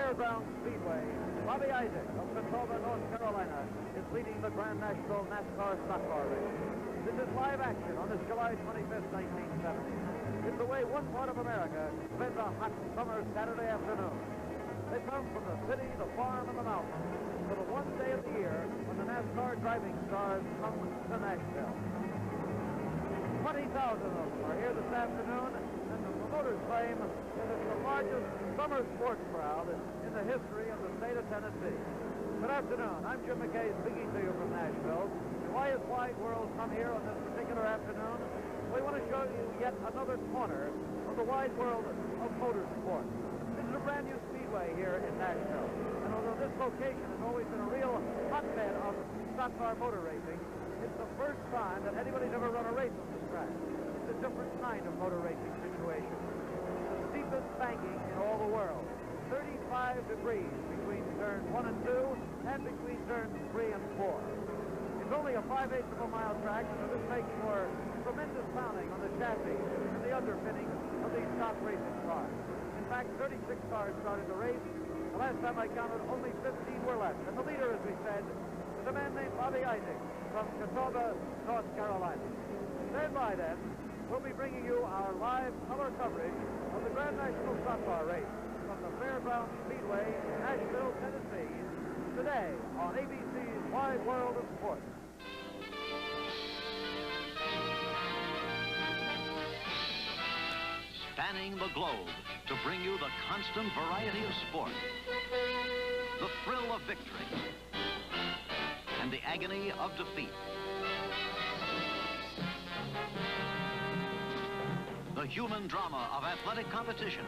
Fairgrounds Speedway, Bobby Isaac of Catawba, North Carolina, is leading the Grand National NASCAR stock car race. This is live action on this July 25th, 1970. It's the way one part of America spends a hot summer Saturday afternoon. They come from the city, the farm, and the mountains to the one day of the year when the NASCAR driving stars come to Nashville. 20,000 of them are here this afternoon, and the promoters claim that it's the largest summer sports crowd in the history of the state of Tennessee. Good afternoon. I'm Jim McKay speaking to you from Nashville. And why has Wide World come here on this particular afternoon? We want to show you yet another corner of the wide world of motorsport. This is a brand new speedway here in Nashville. And although this location has always been a real hotbed of stock car motor racing, it's the first time that anybody's ever run a race on this track. It's a different kind of motor racing situation. The steepest banking in all the world. 35 degrees between turns 1 and 2 and between turns 3 and 4. It's only a 5/8 of a mile track, so this makes for tremendous pounding on the chassis and the underpinnings of these stock racing cars. In fact, 36 cars started the race. The last time I counted, only 15 were left. And the leader, as we said, is a man named Bobby Isaac from Catawba, North Carolina. Stand by then. We'll be bringing you our live color coverage of the Grand National Stock Car Race from the Fairgrounds Speedway in Nashville, Tennessee, today on ABC's Wide World of Sports. Spanning the globe to bring you the constant variety of sport, the thrill of victory, and the agony of defeat. The human drama of athletic competition.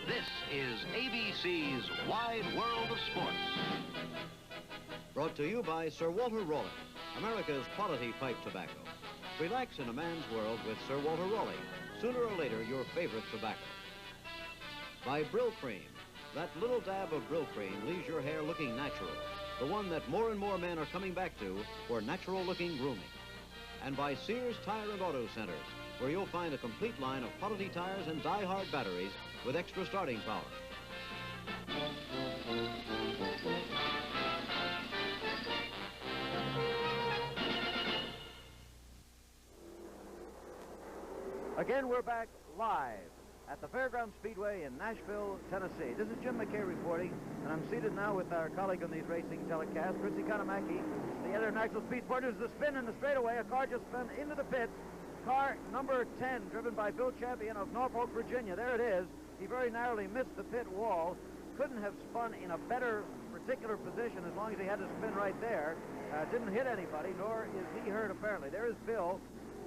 This is ABC's Wide World of Sports. Brought to you by Sir Walter Raleigh, America's quality pipe tobacco. Relax in a man's world with Sir Walter Raleigh. Sooner or later, your favorite tobacco. By Brill Cream. That little dab of Brill Cream leaves your hair looking natural. The one that more and more men are coming back to for natural-looking grooming. And by Sears Tire and Auto Centers, where you'll find a complete line of quality tires and die-hard batteries with extra starting power. Again, we're back live at the Fairgrounds Speedway in Nashville, Tennessee. This is Jim McKay reporting, and I'm seated now with our colleague on these racing telecasts, Fritzy Kanamaki, the editor of Nashville Speed Sport. There's the spin in the straightaway. A car just spun into the pits. Car number 10, driven by Bill Champion of Norfolk, Virginia. There it is. He very narrowly missed the pit wall. Couldn't have spun in a better particular position as long as he had to spin right there. Didn't hit anybody, nor is he hurt, apparently. There is Bill,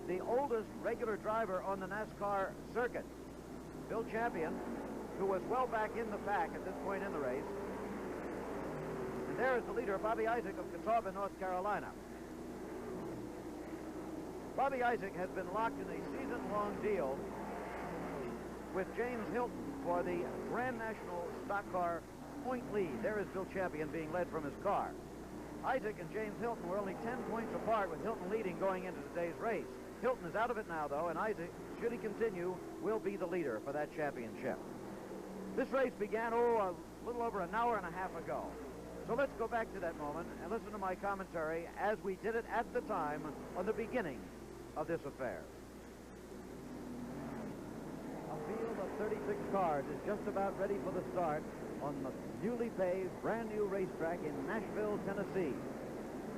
the oldest regular driver on the NASCAR circuit. Bill Champion, who was well back in the pack at this point in the race. And there is the leader, Bobby Isaac of Catawba, North Carolina. Bobby Isaac has been locked in a season-long deal with James Hilton for the Grand National Stock Car point lead. There is Bill Champion being led from his car. Isaac and James Hilton were only 10 points apart, with Hilton leading going into today's race. Hilton is out of it now, though, and Isaac, should he continue, will be the leader for that championship. This race began, a little over an hour and a half ago. So let's go back to that moment and listen to my commentary as we did it at the time on the beginning of this affair. A field of 36 cars is just about ready for the start on the newly paved, brand new racetrack in Nashville, Tennessee.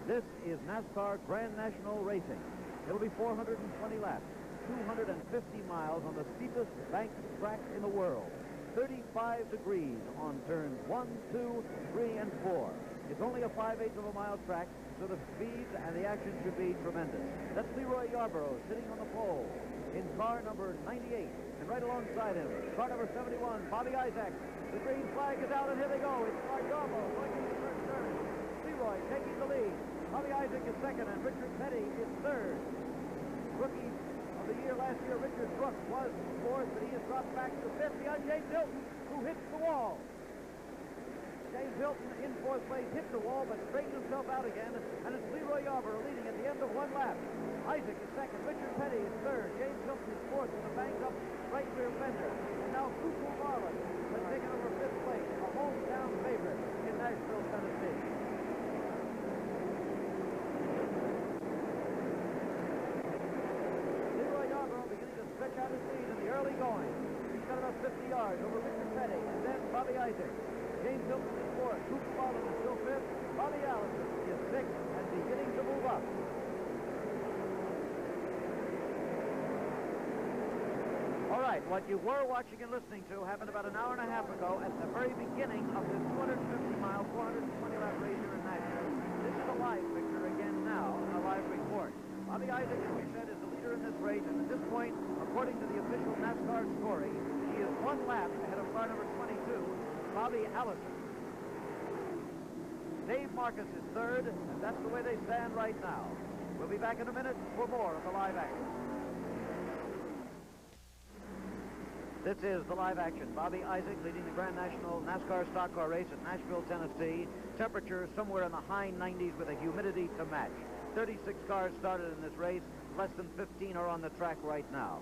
This is NASCAR Grand National Racing. It'll be 420 laps, 250 miles on the steepest banked track in the world. 35 degrees on turns 1, 2, 3, and 4. It's only a 5/8 of a mile track, so the speed and the action should be tremendous. That's Leroy Yarborough sitting on the pole in car number 98. And right alongside him, car number 71, Bobby Isaac. The green flag is out, and here they go. It's Yarborough going into the first turn. Leroy taking the lead. Bobby Isaac is second, and Richard Petty is third. Rookie of the year last year, Richard Brooks, was fourth, but he has dropped back to fifth behind James Hilton, who hits the wall. James Hilton in fourth place hit the wall, but straightened himself out again, and it's Leroy Yarborough leading at the end of one lap. Isaac is second. Richard Petty is third. James Hilton is fourth with a banged-up right rear fender. And now Cuckoo Marlin has taken over fifth place, a hometown favorite in Nashville, Tennessee. Leroy Yarborough beginning to stretch out his lead in the early going. He's got about 50 yards over Richard Petty, and then Bobby Isaac. James Hilton is fourth. Cuckoo Marlin is still fifth. Bobby Allison is sixth and beginning to move up. All right, what you were watching and listening to happened about an hour and a half ago at the very beginning of this 250-mile, 420-lap race here in Nashville. This is a live picture again now, and a live report. Bobby Isaac, as we said, is the leader in this race, and at this point, according to the official NASCAR scoring, he is one lap ahead of car number 22, Bobby Allison. Dave Marcus is third, and that's the way they stand right now. We'll be back in a minute for more of the live action. This is the live action. Bobby Isaac leading the Grand National NASCAR stock car race at Nashville, Tennessee. Temperature somewhere in the high 90s with a humidity to match. 36 cars started in this race. Less than 15 are on the track right now.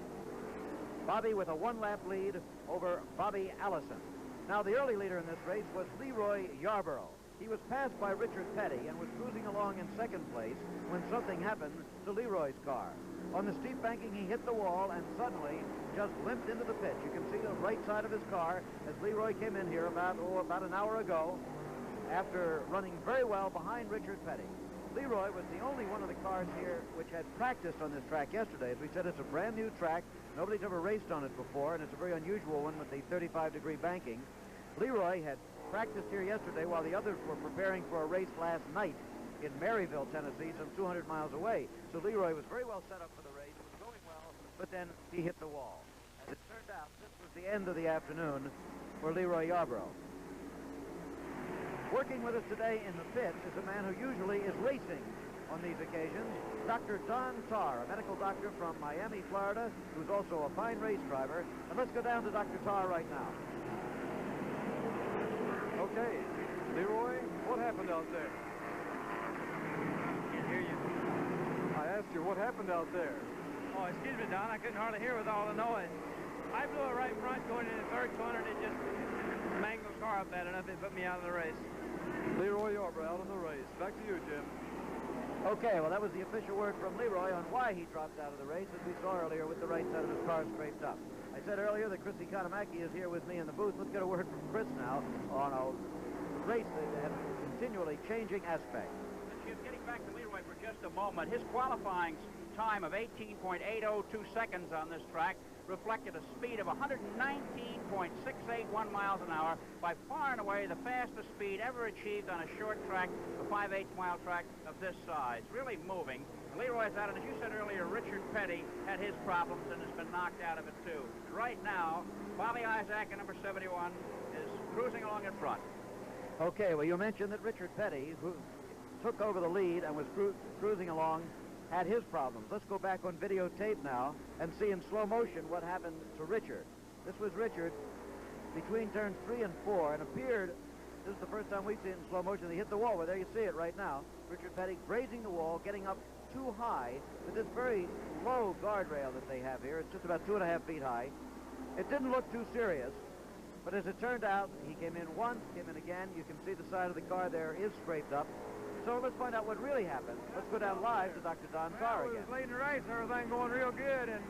Bobby with a one-lap lead over Bobby Allison. Now, the early leader in this race was Leroy Yarborough. He was passed by Richard Petty and was cruising along in second place when something happened to Leroy's car. On the steep banking, he hit the wall and suddenly just limped into the pit. You can see the right side of his car as Leroy came in here about an hour ago after running very well behind Richard Petty. Leroy was the only one of the cars here which had practiced on this track yesterday. As we said, it's a brand new track. Nobody's ever raced on it before, and it's a very unusual one with the 35-degree banking. Leroy had practiced here yesterday while the others were preparing for a race last night in Maryville, Tennessee, some 200 miles away. So Leroy was very well set up for the race. It was going well, but then he hit the wall. As it turned out, this was the end of the afternoon for Leroy Yarborough. Working with us today in the pit is a man who usually is racing on these occasions, Dr. Don Tarr, a medical doctor from Miami, Florida, who's also a fine race driver. And let's go down to Dr. Tarr right now. Okay, Leroy, what happened out there? Can't hear you. I asked you what happened out there. Oh, excuse me, Don. I couldn't hardly hear with all the noise. I blew it right in front going into the third corner, and it just mangled the car up bad enough. It put me out of the race. Leroy Yarborough out of the race. Back to you, Jim. Okay, well, that was the official word from Leroy on why he dropped out of the race, as we saw earlier with the right side of his car scraped up. I said earlier that Chris Economaki is here with me in the booth. Let's get a word from Chris now on a race that had a continually changing aspect. Jim, getting back to Leroy for just a moment, his qualifying time of 18.802 seconds on this track reflected a speed of 119.681 miles an hour, by far and away the fastest speed ever achieved on a short track, a 5/8-mile track of this size. Really moving. Leroy's out, and as you said earlier, Richard Petty had his problems and has been knocked out of it too. Right now, Bobby Isaac at number 71 is cruising along in front. Okay, well, you mentioned that Richard Petty, who took over the lead and was cruising along, had his problems. Let's go back on videotape now and see in slow motion what happened to Richard. This was Richard between turns 3 and 4 and appeared, this is the first time we've seen it in slow motion, he hit the wall. Well, there you see it right now. Richard Petty grazing the wall, getting up too high with this very low guardrail that they have here. It's just about 2.5 feet high. It didn't look too serious, but as it turned out, he came in once, came in again. You can see the side of the car there is scraped up. So let's find out what really happened. Let's go down live to Dr. Don Tarr again. Well, was leading the race and everything going real good, and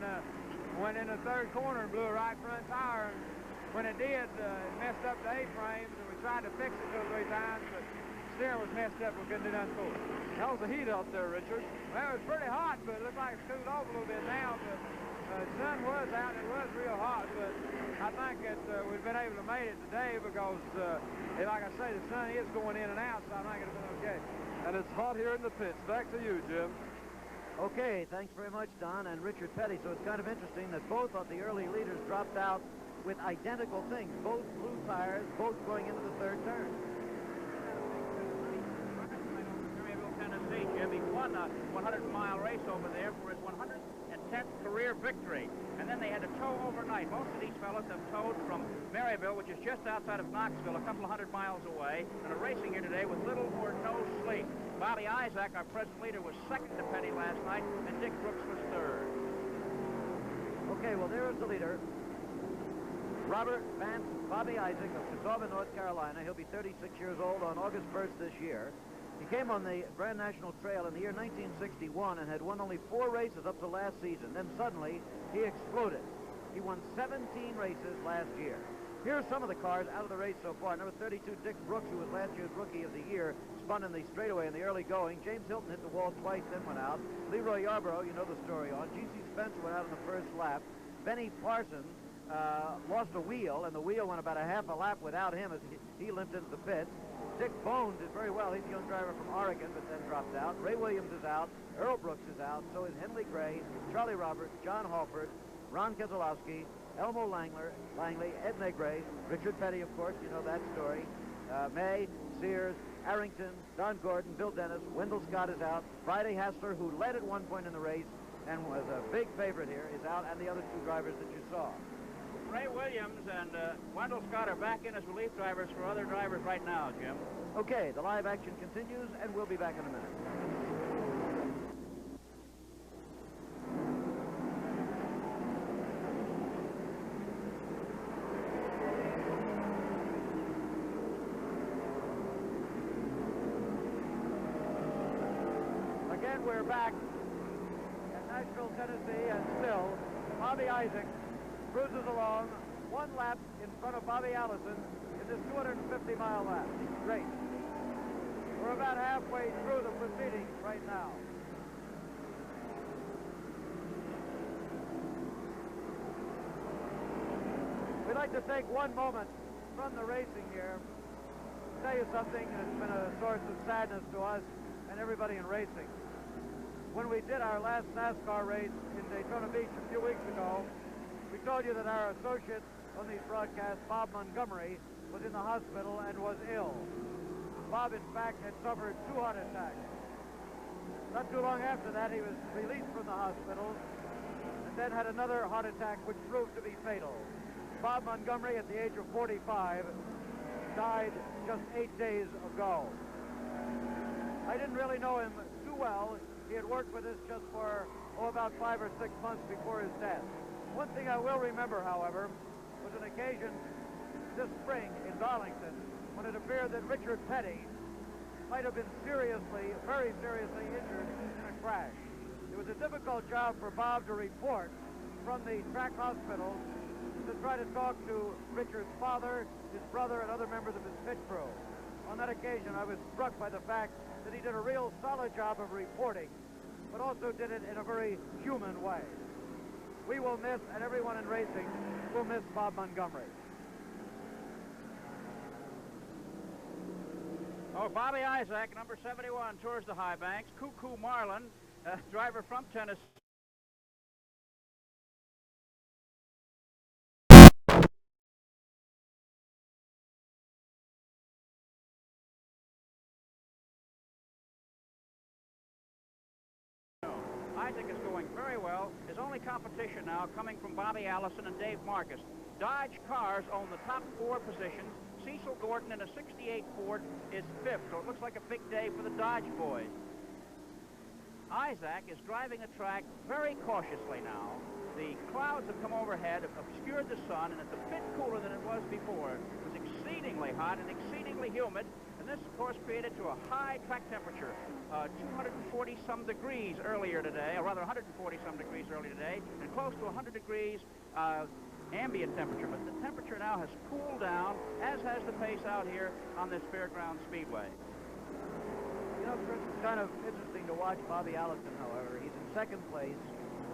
went in the third corner and blew a right front tire. And when it did, it messed up the A-frames, and we tried to fix it 2 or 3 times, but steering was messed up. We couldn't do nothing for it. How's the heat out there, Richard? Well, it was pretty hot, but it looked like it's cooled off a little bit now. But the sun was out, and it was real hot. But I think that we've been able to make it today because, like I say, the sun is going in and out, so I think it'll be okay. And it's hot here in the pits. Back to you, Jim. Okay, thanks very much, Don and Richard Petty. So it's kind of interesting that both of the early leaders dropped out with identical things. Both blue tires, both going into the third turn. Maryville, Tennessee, Jim. He won a 100-mile race over there for his 110th career victory. And then they had to tow overnight. Most of these fellows have towed from Maryville, which is just outside of Knoxville, a couple of 100 miles away, and are racing here today with little or no sleep. Bobby Isaac, our present leader, was second to Petty last night, and Dick Brooks was third. Okay, well, there is the leader. Robert Vance Bobby Isaac of Catawba, North Carolina. He'll be 36 years old on August 1st this year. He came on the Grand National Trail in the year 1961 and had won only 4 races up to last season. Then suddenly, he exploded. He won 17 races last year. Here's some of the cars out of the race so far. Number 32, Dick Brooks, who was last year's Rookie of the Year, spun in the straightaway in the early going. James Hilton hit the wall twice, then went out. Leroy Yarborough, you know the story on. G.C. Spencer went out in the first lap. Benny Parsons lost a wheel, and the wheel went about a half a lap without him as he limped into the pits. Dick Bone did very well. He's a young driver from Oregon, but then dropped out. Ray Williams is out. Earl Brooks is out. So is Henley Gray, Charlie Roberts, John Halford, Ron Keselowski, Elmo Langley, Ed Negre, Richard Petty, of course, you know that story. May, Sears, Arrington, Don Gordon, Bill Dennis, Wendell Scott is out. Friday Hassler, who led at one point in the race and was a big favorite here, is out, and the other 2 drivers that you saw. Ray Williams and Wendell Scott are back in as relief drivers for other drivers right now, Jim. Okay, the live action continues, and we'll be back in a minute. Again, we're back at Nashville, Tennessee, and still, Bobby Isaac cruises along 1 lap in front of Bobby Allison in this 250-mile lap. Great. We're about halfway through the proceedings right now. We'd like to take one moment from the racing here to tell you something that's been a source of sadness to us and everybody in racing. When we did our last NASCAR race in Daytona Beach a few weeks ago, we told you that our associate on these broadcasts, Bob Montgomery, was in the hospital and was ill. Bob, in fact, had suffered 2 heart attacks. Not too long after that, he was released from the hospital and then had another heart attack which proved to be fatal. Bob Montgomery, at the age of 45, died just 8 days ago. I didn't really know him too well. He had worked with us just for, about 5 or 6 months before his death. One thing I will remember, however, was an occasion this spring in Darlington when it appeared that Richard Petty might have been seriously, very seriously injured in a crash. It was a difficult job for Bob to report from the track hospital to try to talk to Richard's father, his brother, and other members of his pit crew. On that occasion, I was struck by the fact that he did a real solid job of reporting, but also did it in a very human way. We will miss, and everyone in racing will miss Bob Montgomery. Oh, Bobby Isaac, number 71, tours the high banks. Cuckoo Marlin, driver from Tennessee. Isaac is going very well. His only competition now coming from Bobby Allison and Dave Marcus. Dodge cars own the top 4 positions. Cecil Gordon in a 68 Ford is 5th, so it looks like a big day for the Dodge boys. Isaac is driving the track very cautiously now. The clouds have come overhead, obscured the sun, and it's a bit cooler than it was before. It was exceedingly hot and exceedingly humid, and this, of course, created to a high track temperature, 240-some degrees earlier today, or rather 140-some degrees earlier today, and close to 100 degrees ambient temperature. But the temperature now has cooled down, as has the pace out here on this Fairground Speedway. You know, Chris, it's kind of interesting to watch Bobby Allison, however. He's in 2nd place,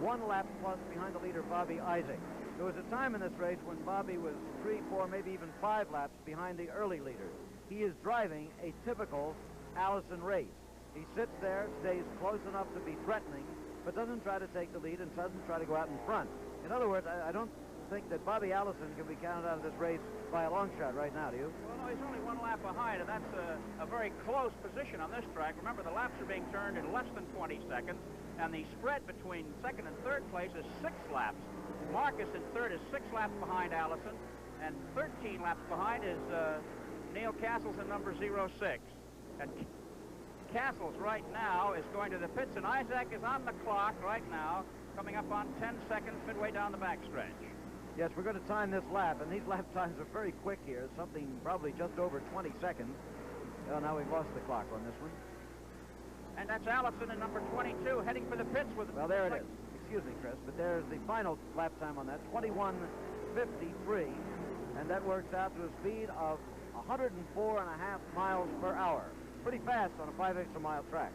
1 lap plus behind the leader, Bobby Isaac. There was a time in this race when Bobby was 3, 4, maybe even 5 laps behind the early leader. He is driving a typical Allison race. He sits there, stays close enough to be threatening, but doesn't try to take the lead and doesn't try to go out in front. In other words, I don't think that Bobby Allison can be counted out of this race by a long shot right now, do you? Well, no, he's only 1 lap behind, and that's a very close position on this track. Remember, the laps are being turned in less than 20 seconds, and the spread between 2nd and 3rd place is 6 laps. Marcus in 3rd is 6 laps behind Allison, and 13 laps behind is Neil Castles in number 06. And Castles right now is going to the pits, and Isaac is on the clock right now, coming up on 10 seconds midway down the backstretch. Yes, we're going to time this lap, and these lap times are very quick here, something probably just over 20 seconds. Well, now we've lost the clock on this one. And that's Allison in number 22 heading for the pits with... Well, there it is. Excuse me, Chris, but there's the final lap time on that, 21:53, and that works out to a speed of 104.5 miles per hour. Pretty fast on a 5 extra mile track.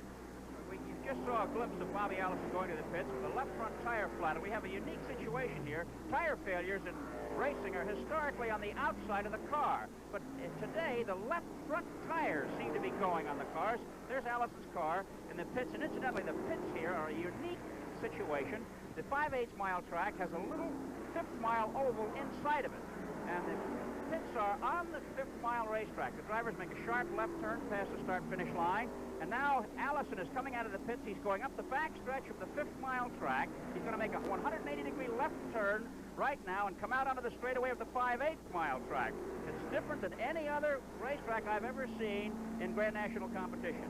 You just saw a glimpse of Bobby Allison going to the pits with a left front tire flat. We have a unique situation here. Tire failures in racing are historically on the outside of the car. But today, the left front tires seem to be going on the cars. There's Allison's car in the pits. And incidentally, the pits here are a unique situation. The 5/8 mile track has a little 5th mile oval inside of it. And the pits are on the 5th mile racetrack. The drivers make a sharp left turn past the start-finish line. And now Allison is coming out of the pits. He's going up the backstretch of the 5th mile track. He's going to make a 180-degree left turn right now and come out onto the straightaway of the 5/8 mile track. It's different than any other racetrack I've ever seen in Grand National competition.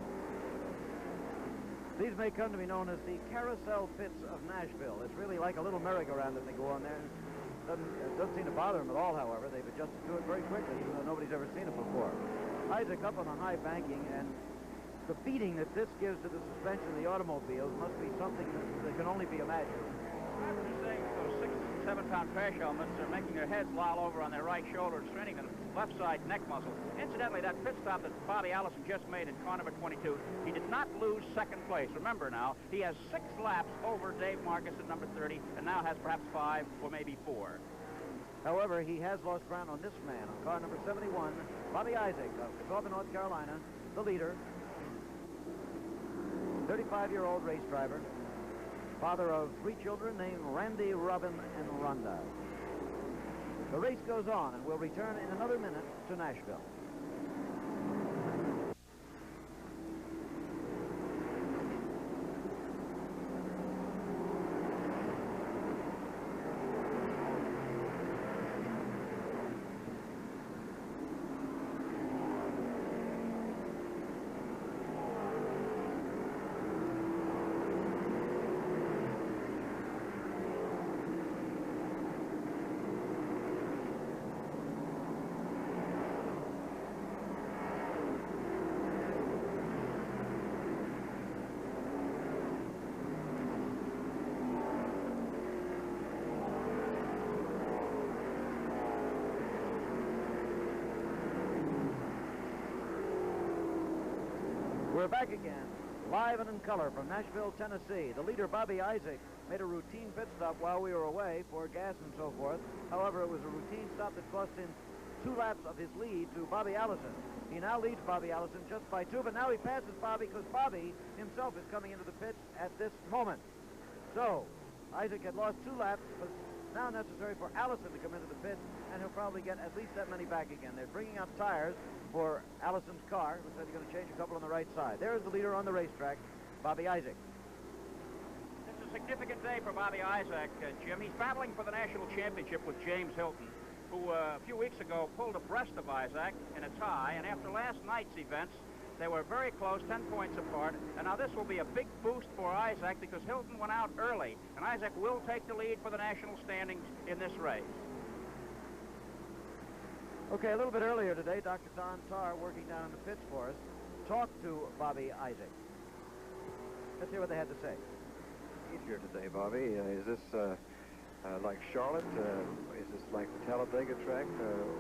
These may come to be known as the carousel pits of Nashville. It's really like a little merry-go-round that they go on there. It doesn't seem to bother them at all, however. They've adjusted to it very quickly, even though nobody's ever seen it before. Isaac up on the high banking, and the beating that this gives to the suspension of the automobiles must be something that can only be imagined. Drivers are saying those 6- and 7-pound crash helmets are making their heads loll over on their right shoulder and straining the left side neck muscle. Incidentally, that pit stop that Bobby Allison just made in car number 22, he did not lose second place. Remember now, he has 6 laps over Dave Marcus at number 30, and now has perhaps 5 or maybe 4. However, he has lost ground on this man, on car number 71, Bobby Isaac of Catawba, North Carolina, the leader. 35-year-old race driver, father of 3 children named Randy, Robin, and Rhonda. The race goes on, and we'll return in another minute to Nashville. We're back again, live and in color from Nashville, Tennessee. The leader, Bobby Isaac, made a routine pit stop while we were away for gas and so forth. However, it was a routine stop that cost him 2 laps of his lead to Bobby Allison. He now leads Bobby Allison just by 2, but now he passes Bobby because Bobby himself is coming into the pits at this moment. So, Isaac had lost 2 laps, but now necessary for Allison to come into the pits, and he'll probably get at least that many back again. They're bringing out tires for Allison's car. Looks like they're going to change a couple on the right side. There's the leader on the racetrack, Bobby Isaac. It's a significant day for Bobby Isaac, Jim. He's battling for the national championship with James Hilton, who a few weeks ago pulled abreast of Isaac in a tie, and after last night's events, they were very close, 10 points apart, and now this will be a big boost for Isaac because Hilton went out early, and Isaac will take the lead for the national standings in this race. Okay, a little bit earlier today, Dr. Don Tarr, working down in the pits for us, talked to Bobby Isaac. Let's hear what they had to say. Easier today, Bobby. Is this like Charlotte? Is this like the Talladega track?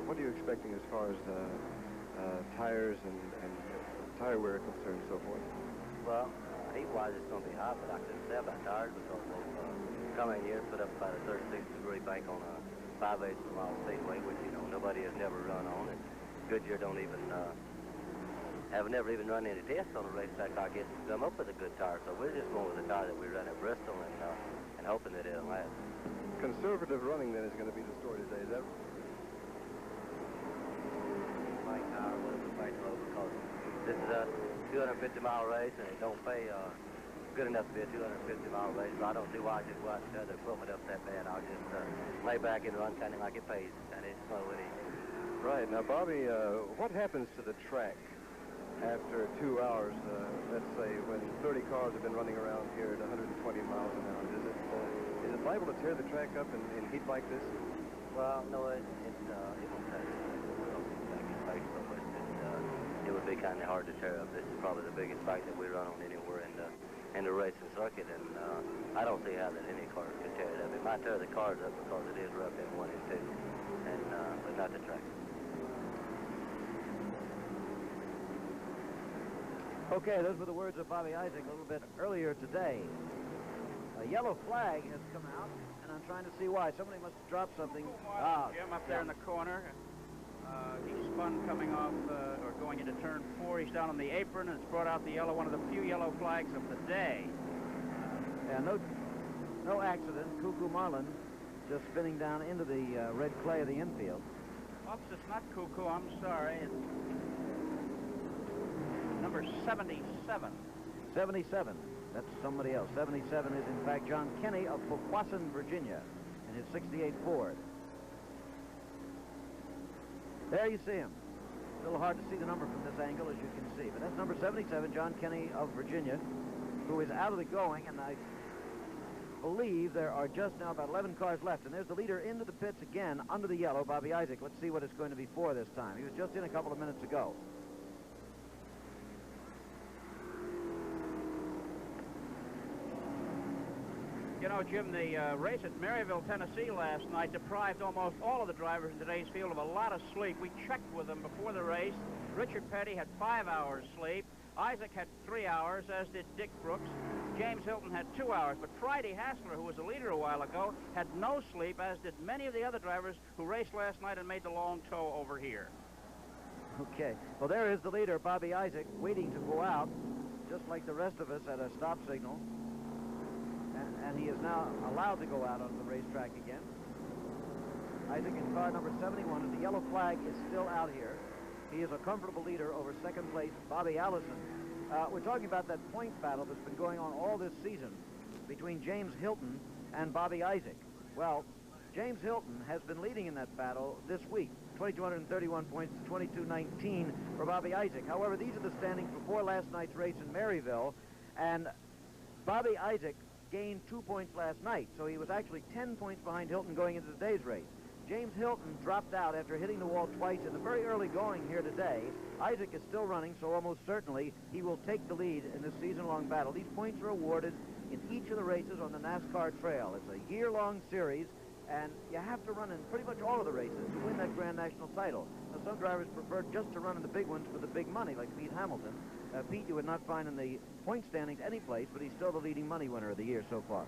What are you expecting as far as tires and tire wear concerned and so forth? Well, heat-wise, it's going to be hot, but I couldn't say about tires because they've come in here and put up about a 36-degree bank on a 5/8 mile speedway, which, you know, nobody has never run on, and Goodyear don't even, have never even run any tests on a racetrack like this to come up with a good tire, so we're just going with the tire that we run at Bristol and hoping that it'll last. Conservative running, then, is going to be the story today, is that Like tire, whatever, because this is a 250-mile race, and it don't pay good enough to be a 250-mile race, so I don't see why I just go out and set the equipment up that bad. I'll just lay back and run kind of like it pays, and it's slow and easy. right? Now, Bobby, what happens to the track after 2 hours, let's say when 30 cars have been running around here at 120 miles an hour, is it liable to tear the track up in heat like this? Well, no, it won't tear it would be kind of hard to tear up. This is probably the biggest bike that we run on anywhere in the racing circuit, and I don't see how that any car could tear it up. It might tear the cars up because it is rough in 1 and 2, but not the track. Okay, those were the words of Bobby Isaac a little bit earlier today. A yellow flag has come out, and I'm trying to see why. Somebody must have dropped something. Jim up there in the corner. He spun coming off, or going into turn 4. He's down on the apron, and it's brought out the yellow, one of the few yellow flags of the day. Yeah, no accident. Cuckoo Marlin just spinning down into the red clay of the infield. Oops, it's not Cuckoo. I'm sorry. It's number 77. 77. That's somebody else. 77 is, in fact, John Kenny of Powassan, Virginia, in his 68 Ford. There you see him. A little hard to see the number from this angle, as you can see. But that's number 77, John Kenny of Virginia, who is out of the going, and I believe there are just now about 11 cars left. And there's the leader into the pits again, under the yellow, Bobby Isaac. Let's see what it's going to be for this time. He was just in a couple of minutes ago. You know, Jim, the race at Maryville, Tennessee last night deprived almost all of the drivers in today's field of a lot of sleep. We checked with them before the race. Richard Petty had 5 hours sleep. Isaac had 3 hours, as did Dick Brooks. James Hilton had 2 hours. But Friday Hassler, who was the leader a while ago, had no sleep, as did many of the other drivers who raced last night and made the long tow over here. Okay. Well, there is the leader, Bobby Isaac, waiting to go out, just like the rest of us at a stop signal. And he is now allowed to go out on the racetrack again. Isaac in car number 71, and the yellow flag is still out here. He is a comfortable leader over second place, Bobby Allison. We're talking about that point battle that's been going on all this season between James Hilton and Bobby Isaac. Well, James Hilton has been leading in that battle this week, 2,231 points to 2,219 for Bobby Isaac. However, these are the standings before last night's race in Maryville, and Bobby Isaac gained 2 points last night, so he was actually 10 points behind Hilton going into today's race. James Hilton dropped out after hitting the wall twice in the very early going here today. Isaac is still running, so almost certainly he will take the lead in this season-long battle. These points are awarded in each of the races on the NASCAR Trail. It's a year-long series, and you have to run in pretty much all of the races to win that Grand National title. Now, some drivers prefer just to run in the big ones for the big money, like Pete Hamilton. Pete you would not find in the point standings any place, but he's still the leading money winner of the year so far.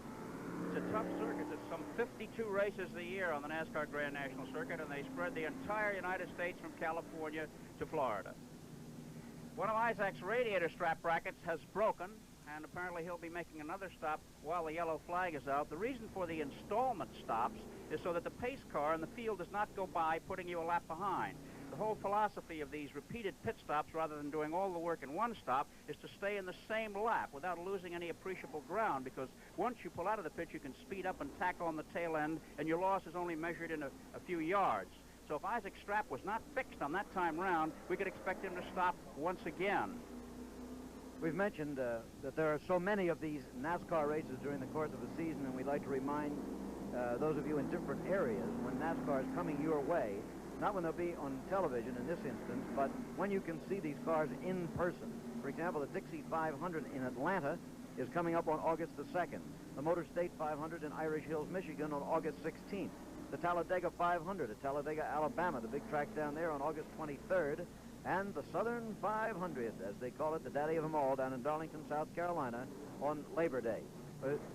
It's a tough circuit. It's some 52 races a year on the NASCAR Grand National Circuit, and they spread the entire United States from California to Florida. One of Isaac's radiator strap brackets has broken, and apparently he'll be making another stop while the yellow flag is out. The reason for the installment stops is so that the pace car in the field does not go by, putting you a lap behind. The whole philosophy of these repeated pit stops, rather than doing all the work in one stop, is to stay in the same lap without losing any appreciable ground, because once you pull out of the pit, you can speed up and tack on the tail end, and your loss is only measured in a few yards. So if Isaac's strap was not fixed on that time round, we could expect him to stop once again. We've mentioned that there are so many of these NASCAR races during the course of the season, and we'd like to remind those of you in different areas when NASCAR is coming your way, not when they'll be on television in this instance, but when you can see these cars in person. For example, the Dixie 500 in Atlanta is coming up on August the 2nd. The Motor State 500 in Irish Hills, Michigan on August 16th. The Talladega 500 at Talladega, Alabama, the big track down there, on August 23rd. And the Southern 500, as they call it, the daddy of them all, down in Darlington, South Carolina, on Labor Day.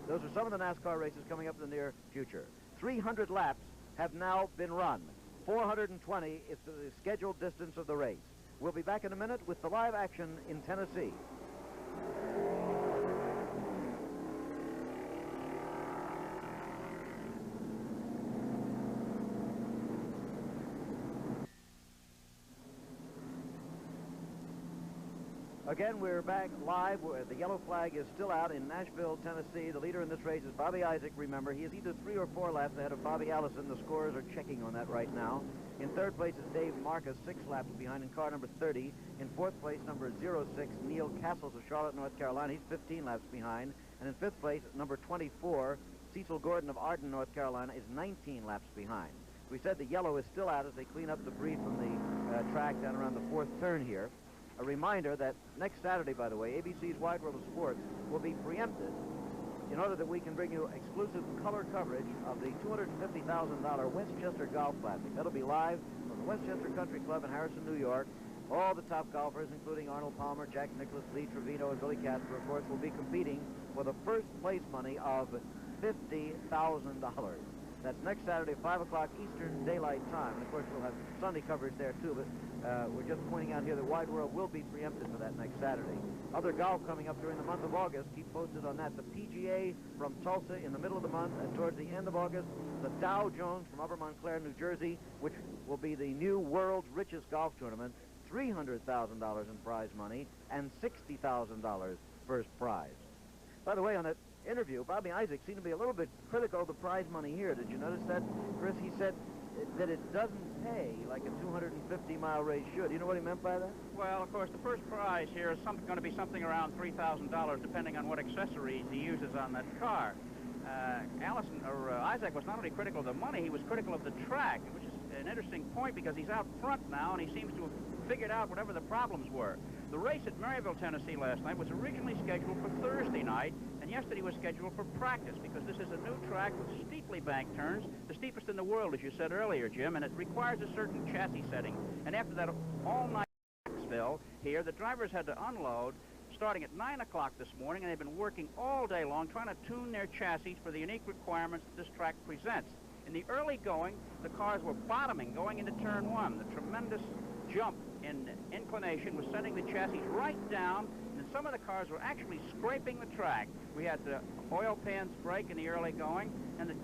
Those are some of the NASCAR races coming up in the near future. 300 laps have now been run. 420 is the scheduled distance of the race. We'll be back in a minute with the live action in Tennessee. Again, we're back live. The yellow flag is still out in Nashville, Tennessee. The leader in this race is Bobby Isaac, remember. He is either 3 or 4 laps ahead of Bobby Allison. The scorers are checking on that right now. In third place is Dave Marcus, 6 laps behind in car number 30. In fourth place, number 06, Neil Castles of Charlotte, North Carolina. He's 15 laps behind. And in fifth place, number 24, Cecil Gordon of Arden, North Carolina, is 19 laps behind. We said the yellow is still out as they clean up debris from the track down around the 4th turn here. A reminder that next Saturday, by the way, ABC's Wide World of Sports will be preempted in order that we can bring you exclusive color coverage of the $250,000 Westchester Golf Classic. That'll be live from the Westchester Country Club in Harrison, New York. All the top golfers, including Arnold Palmer, Jack Nicklaus, Lee Trevino, and Billy Casper, of course, will be competing for the first place money of $50,000. That's next Saturday, 5 o'clock Eastern Daylight Time. And, of course, we'll have Sunday coverage there, too, but we're just pointing out here that Wide World will be preempted for that next Saturday. Other golf coming up during the month of August. Keep posted on that. The PGA from Tulsa in the middle of the month, and towards the end of August, the Dow Jones from Upper Montclair, New Jersey, which will be the new world's richest golf tournament, $300,000 in prize money, and $60,000 first prize. By the way, on that interview, Bobby Isaac seemed to be a little bit critical of the prize money here. Did you notice that, Chris? He said that it doesn't pay like a 250-mile race should. Do you know what he meant by that? Well, of course, the first prize here is going to be something around $3,000, depending on what accessories he uses on that car. Isaac was not only critical of the money, he was critical of the track, which is an interesting point because he's out front now, and he seems to have figured out whatever the problems were. The race at Maryville, Tennessee last night was originally scheduled for Thursday night, and yesterday was scheduled for practice because this is a new track with steeply banked turns, the steepest in the world, as you said earlier, Jim, and it requires a certain chassis setting. And after that all-night Nashville here, the drivers had to unload starting at 9 o'clock this morning, and they've been working all day long trying to tune their chassis for the unique requirements that this track presents. In the early going, the cars were bottoming going into turn 1. The tremendous jump in inclination was sending the chassis right down, and some of the cars were actually scraping the track. We had the oil pans break in the early going, and the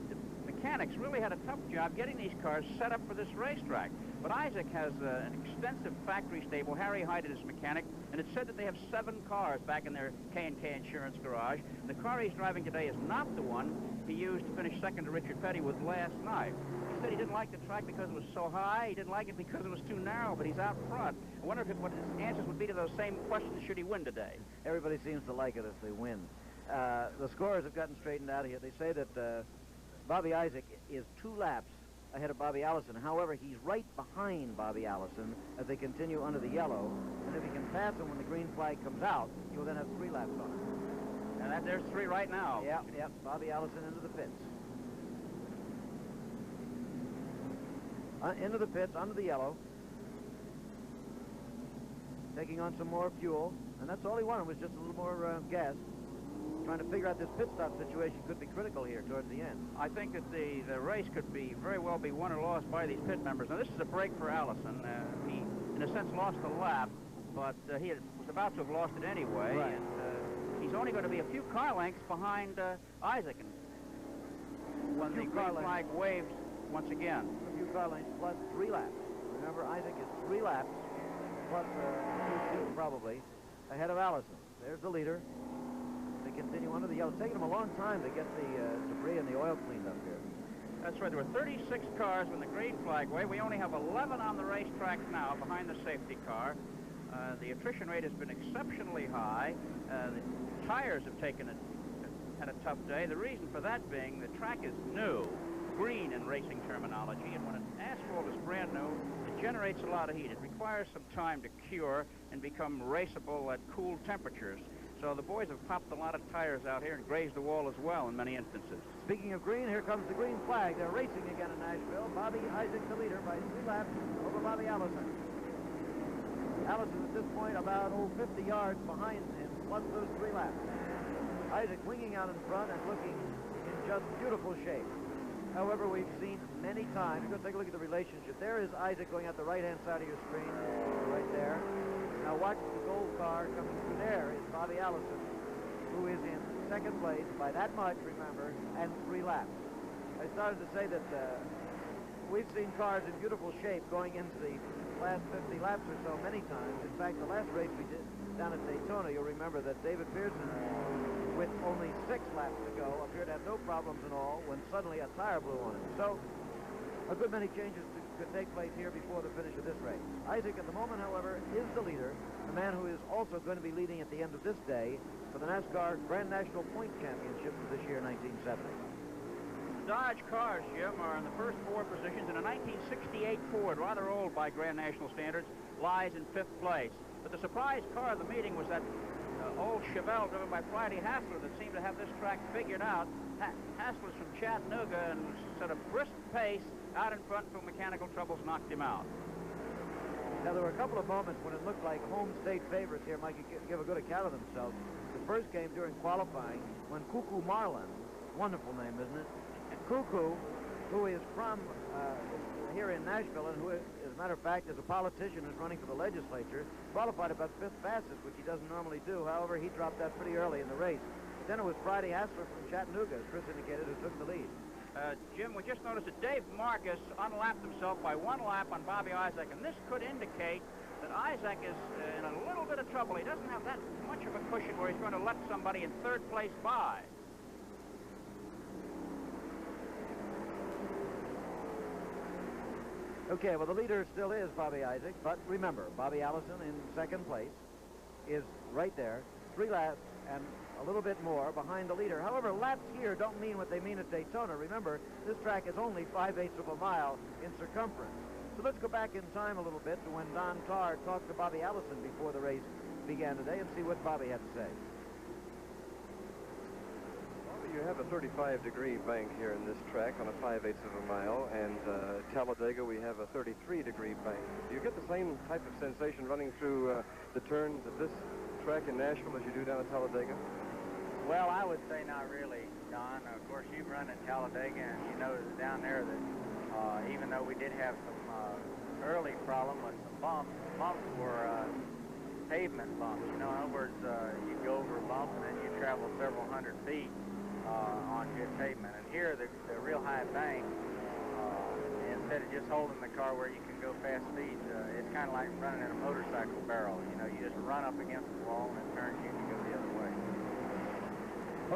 mechanics really had a tough job getting these cars set up for this racetrack. But Isaac has an extensive factory stable. Harry Hyde is his mechanic, and it's said that they have 7 cars back in their K&K Insurance garage. The car he's driving today is not the one he used to finish second to Richard Petty with last night. He said he didn't like the track because it was so high. He didn't like it because it was too narrow, but he's out front. I wonder what his answers would be to those same questions should he win today. Everybody seems to like it if they win. The scorers have gotten straightened out here. They say that Bobby Isaac is 2 laps ahead of Bobby Allison. However, he's right behind Bobby Allison as they continue under the yellow. And if he can pass him when the green flag comes out, he will then have 3 laps on him. And there's 3 right now. Yep. Bobby Allison into the pits. Into the pits, under the yellow. Taking on some more fuel. And that's all he wanted was just a little more gas. Trying to figure out this pit stop situation could be critical here towards the end. I think that the race could very well be won or lost by these pit members. Now, this is a break for Allison. He, in a sense, lost a lap, but he was about to have lost it anyway. Right. And he's only going to be a few car lengths behind Isaac. And when the green flag waves once again. A few car lengths plus 3 laps. Remember, Isaac is 3 laps plus 2 probably ahead of Allison. There's the leader. They continue under the yellow. It's taken them a long time to get the debris and the oil cleaned up here. That's right. There were 36 cars when the green flag waved. We only have 11 on the racetrack now behind the safety car. The attrition rate has been exceptionally high. The tires have had a tough day. The reason for that being the track is new, green in racing terminology, and when an asphalt is brand new, it generates a lot of heat. It requires some time to cure and become raceable at cool temperatures. So the boys have popped a lot of tires out here and grazed the wall as well in many instances. Speaking of green, here comes the green flag. They're racing again in Nashville. Bobby Isaac the leader by 3 laps over Bobby Allison. Allison at this point about 50 yards behind him, plus those 3 laps. Isaac winging out in front and looking in just beautiful shape. However, we've seen many times, we're going to take a look at the relationship. There is Isaac going out the right-hand side of your screen, right there. Now watch the gold car coming through. There is Bobby Allison, who is in second place by that much, remember, and 3 laps. I started to say that we've seen cars in beautiful shape going into the last 50 laps or so many times. In fact, the last race we did down at Daytona, you'll remember that David Pearson, with only 6 laps to go, appeared to have no problems at all when suddenly a tire blew on him. So a good many changes could take place here before the finish of this race. Isaac, at the moment, however, is the leader, the man who is also going to be leading at the end of this day for the NASCAR Grand National Point Championship for this year, 1970. Dodge cars, Jim, are in the first 4 positions, and a 1968 Ford, rather old by Grand National standards, lies in 5th place. But the surprise car of the meeting was that old Chevelle driven by Friday Hassler that seemed to have this track figured out. Hassler's from Chattanooga and set a brisk pace out in front until mechanical troubles knocked him out. Now, there were a couple of moments when it looked like home state favorites here might give a good account of themselves. The first game during qualifying when Cuckoo Marlin, wonderful name, isn't it? Cuckoo, who is from here in Nashville and who, as a matter of fact, is a politician who's running for the legislature, qualified about 5th fastest, which he doesn't normally do. However, he dropped that pretty early in the race. Then it was Friday Hassler from Chattanooga, as Chris indicated, who took the lead. Jim, we just noticed that Dave Marcus unlapped himself by 1 lap on Bobby Isaac, and this could indicate that Isaac is in a little bit of trouble. He doesn't have that much of a cushion where he's going to let somebody in 3rd place by. Okay, well, the leader still is Bobby Isaac, but remember, Bobby Allison in 2nd place is right there, 3 laps and a little bit more behind the leader. However, laps here don't mean what they mean at Daytona. Remember, this track is only 5/8 of a mile in circumference. So let's go back in time a little bit to when Don Tarr talked to Bobby Allison before the race began today and see what Bobby had to say. You have a 35-degree bank here in this track on a 5/8 of a mile, and Talladega we have a 33-degree bank. Do you get the same type of sensation running through the turns at this track in Nashville as you do down at Talladega? Well, I would say not really, Don. Of course, you've run at Talladega, and you know down there that even though we did have some early problem with some bumps were pavement bumps. You know, in other words, you go over a bump and then you travel several hundred feet on good pavement. And here, the real high bank, instead of just holding the car where you can go fast speeds, it's kind of like running in a motorcycle barrel. You know, you just run up against the wall and it turns you and you go the other way.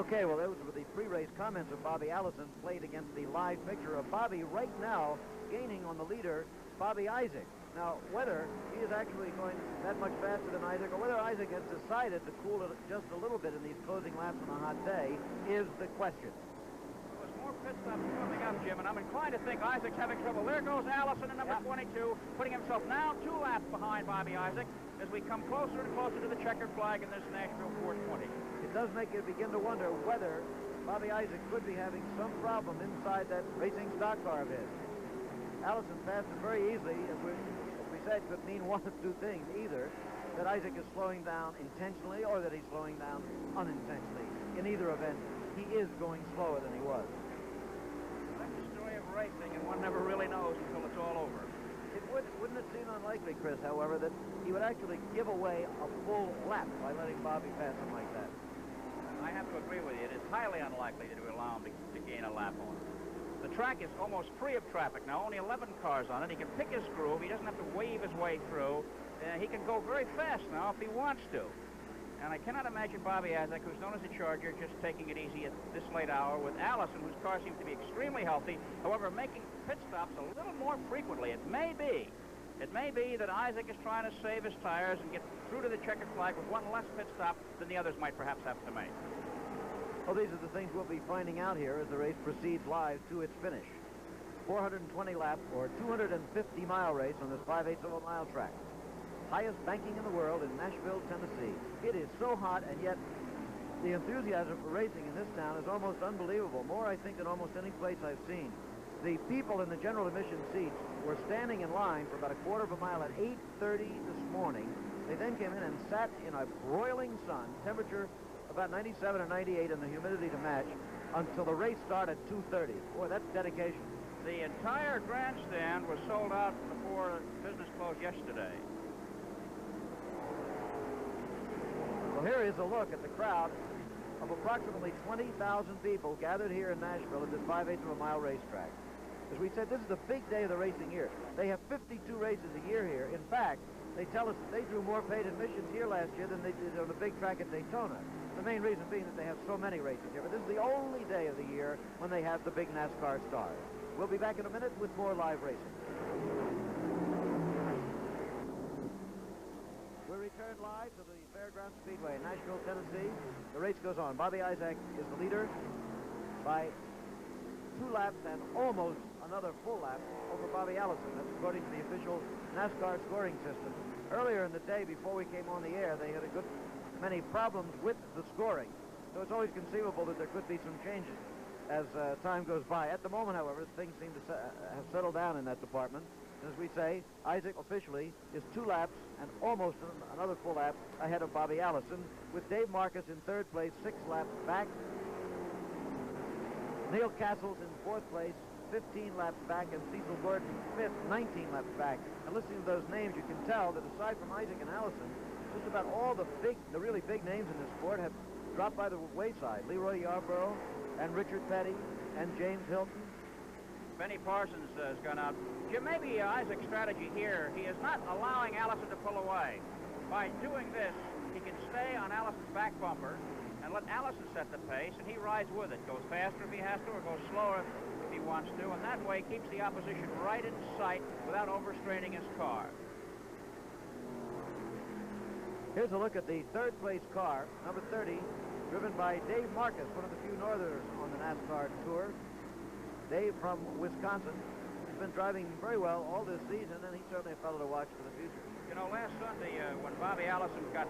Okay, well, those were the pre-race comments of Bobby Allison played against the live picture of Bobby right now gaining on the leader, Bobby Isaac. Now, whether he is actually going that much faster than Isaac, or whether Isaac has decided to cool it just a little bit in these closing laps on a hot day, is the question. There's more pit stops coming up, Jim, and I'm inclined to think Isaac's having trouble. There goes Allison in number 22, putting himself now 2 laps behind Bobby Isaac as we come closer and closer to the checkered flag in this Nashville 420. It does make you begin to wonder whether Bobby Isaac could be having some problem inside that racing stock car of his. Allison passed it very easily, as we said, could mean one of 2 things. Either that Isaac is slowing down intentionally or that he's slowing down unintentionally. In either event, he is going slower than he was. That's the story of racing, and one never really knows until it's all over. Wouldn't it seem unlikely, Chris, however, that he would actually give away a full lap by letting Bobby pass him like that? I have to agree with you. It is highly unlikely that he would allow him to gain a lap on him. The track is almost free of traffic now, only 11 cars on it. He can pick his groove. He doesn't have to wave his way through. He can go very fast now if he wants to. And I cannot imagine Bobby Isaac, who's known as a Charger, just taking it easy at this late hour with Allison, whose car seems to be extremely healthy, however, making pit stops a little more frequently. It may be that Isaac is trying to save his tires and get through to the checkered flag with 1 less pit stop than the others might perhaps have to make. Well, these are the things we'll be finding out here as the race proceeds live to its finish. 420 lap or 250-mile race on this 5/8 of a mile track. Highest banking in the world in Nashville, Tennessee. It is so hot, and yet the enthusiasm for racing in this town is almost unbelievable. More, I think, than almost any place I've seen. The people in the general admission seats were standing in line for about a 1/4 of a mile at 8:30 this morning. They then came in and sat in a broiling sun, temperature about 97 or 98 and the humidity to match, until the race started at 2:30. Boy, that's dedication. The entire grandstand was sold out before business closed yesterday. Well, here is a look at the crowd of approximately 20,000 people gathered here in Nashville at this 5/8 of a mile racetrack. As we said, this is the big day of the racing year. They have 52 races a year here. In fact, They tell us that they drew more paid admissions here last year than they did on the big track at Daytona. The main reason being that they have so many races here. But this is the only day of the year when they have the big NASCAR stars. We'll be back in a minute with more live racing. We return live to the Fairgrounds Speedway in Nashville, Tennessee. The race goes on. Bobby Isaac is the leader by 2 laps and almost another full lap over Bobby Allison. That's according to the official NASCAR scoring system. Earlier in the day, before we came on the air, they had a good many problems with the scoring. So it's always conceivable that there could be some changes as time goes by. At the moment, however, things seem to have settled down in that department. As we say, Isaac officially is 2 laps and almost another full lap ahead of Bobby Allison, with Dave Marcus in 3rd place, 6 laps back. Neil Castles in 4th place, 15 laps back, and Cecil Gordon 5th, 19 laps back. And listening to those names, you can tell that aside from Isaac and Allison, just about all the really big names in this sport have dropped by the wayside. Leroy Yarborough and Richard Petty and James Hilton. Benny Parsons has gone out. Jim, maybe Isaac's strategy here, he is not allowing Allison to pull away. By doing this, he can stay on Allison's back bumper and let Allison set the pace, and he rides with it. Goes faster if he has to, or goes slower if he wants to, and that way keeps the opposition right in sight without overstraining his car. Here's a look at the 3rd place car, number 30, driven by Dave Marcus, one of the few Northerners on the NASCAR tour. Dave from Wisconsin. He's been driving very well all this season, and he's certainly a fellow to watch for the future. You know, last Sunday, when Bobby Allison got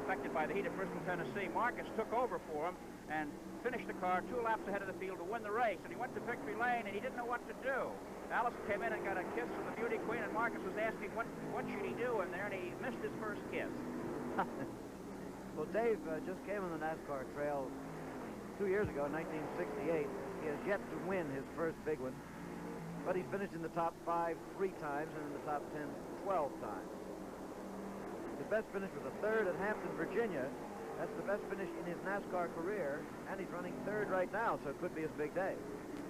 affected by the heat at Bristol, Tennessee, Marcus took over for him and finished the car 2 laps ahead of the field to win the race. And he went to victory lane, and he didn't know what to do. Allison came in and got a kiss from the beauty queen, and Marcus was asking what should he do in there, and he missed his first kiss. Well, Dave just came on the NASCAR trail 2 years ago, in 1968. He has yet to win his first big one, but he's finished in the top 5 3 times and in the top 10 12 times. His best finish was a 3rd at Hampton, Virginia. That's the best finish in his NASCAR career, and he's running 3rd right now, so it could be his big day.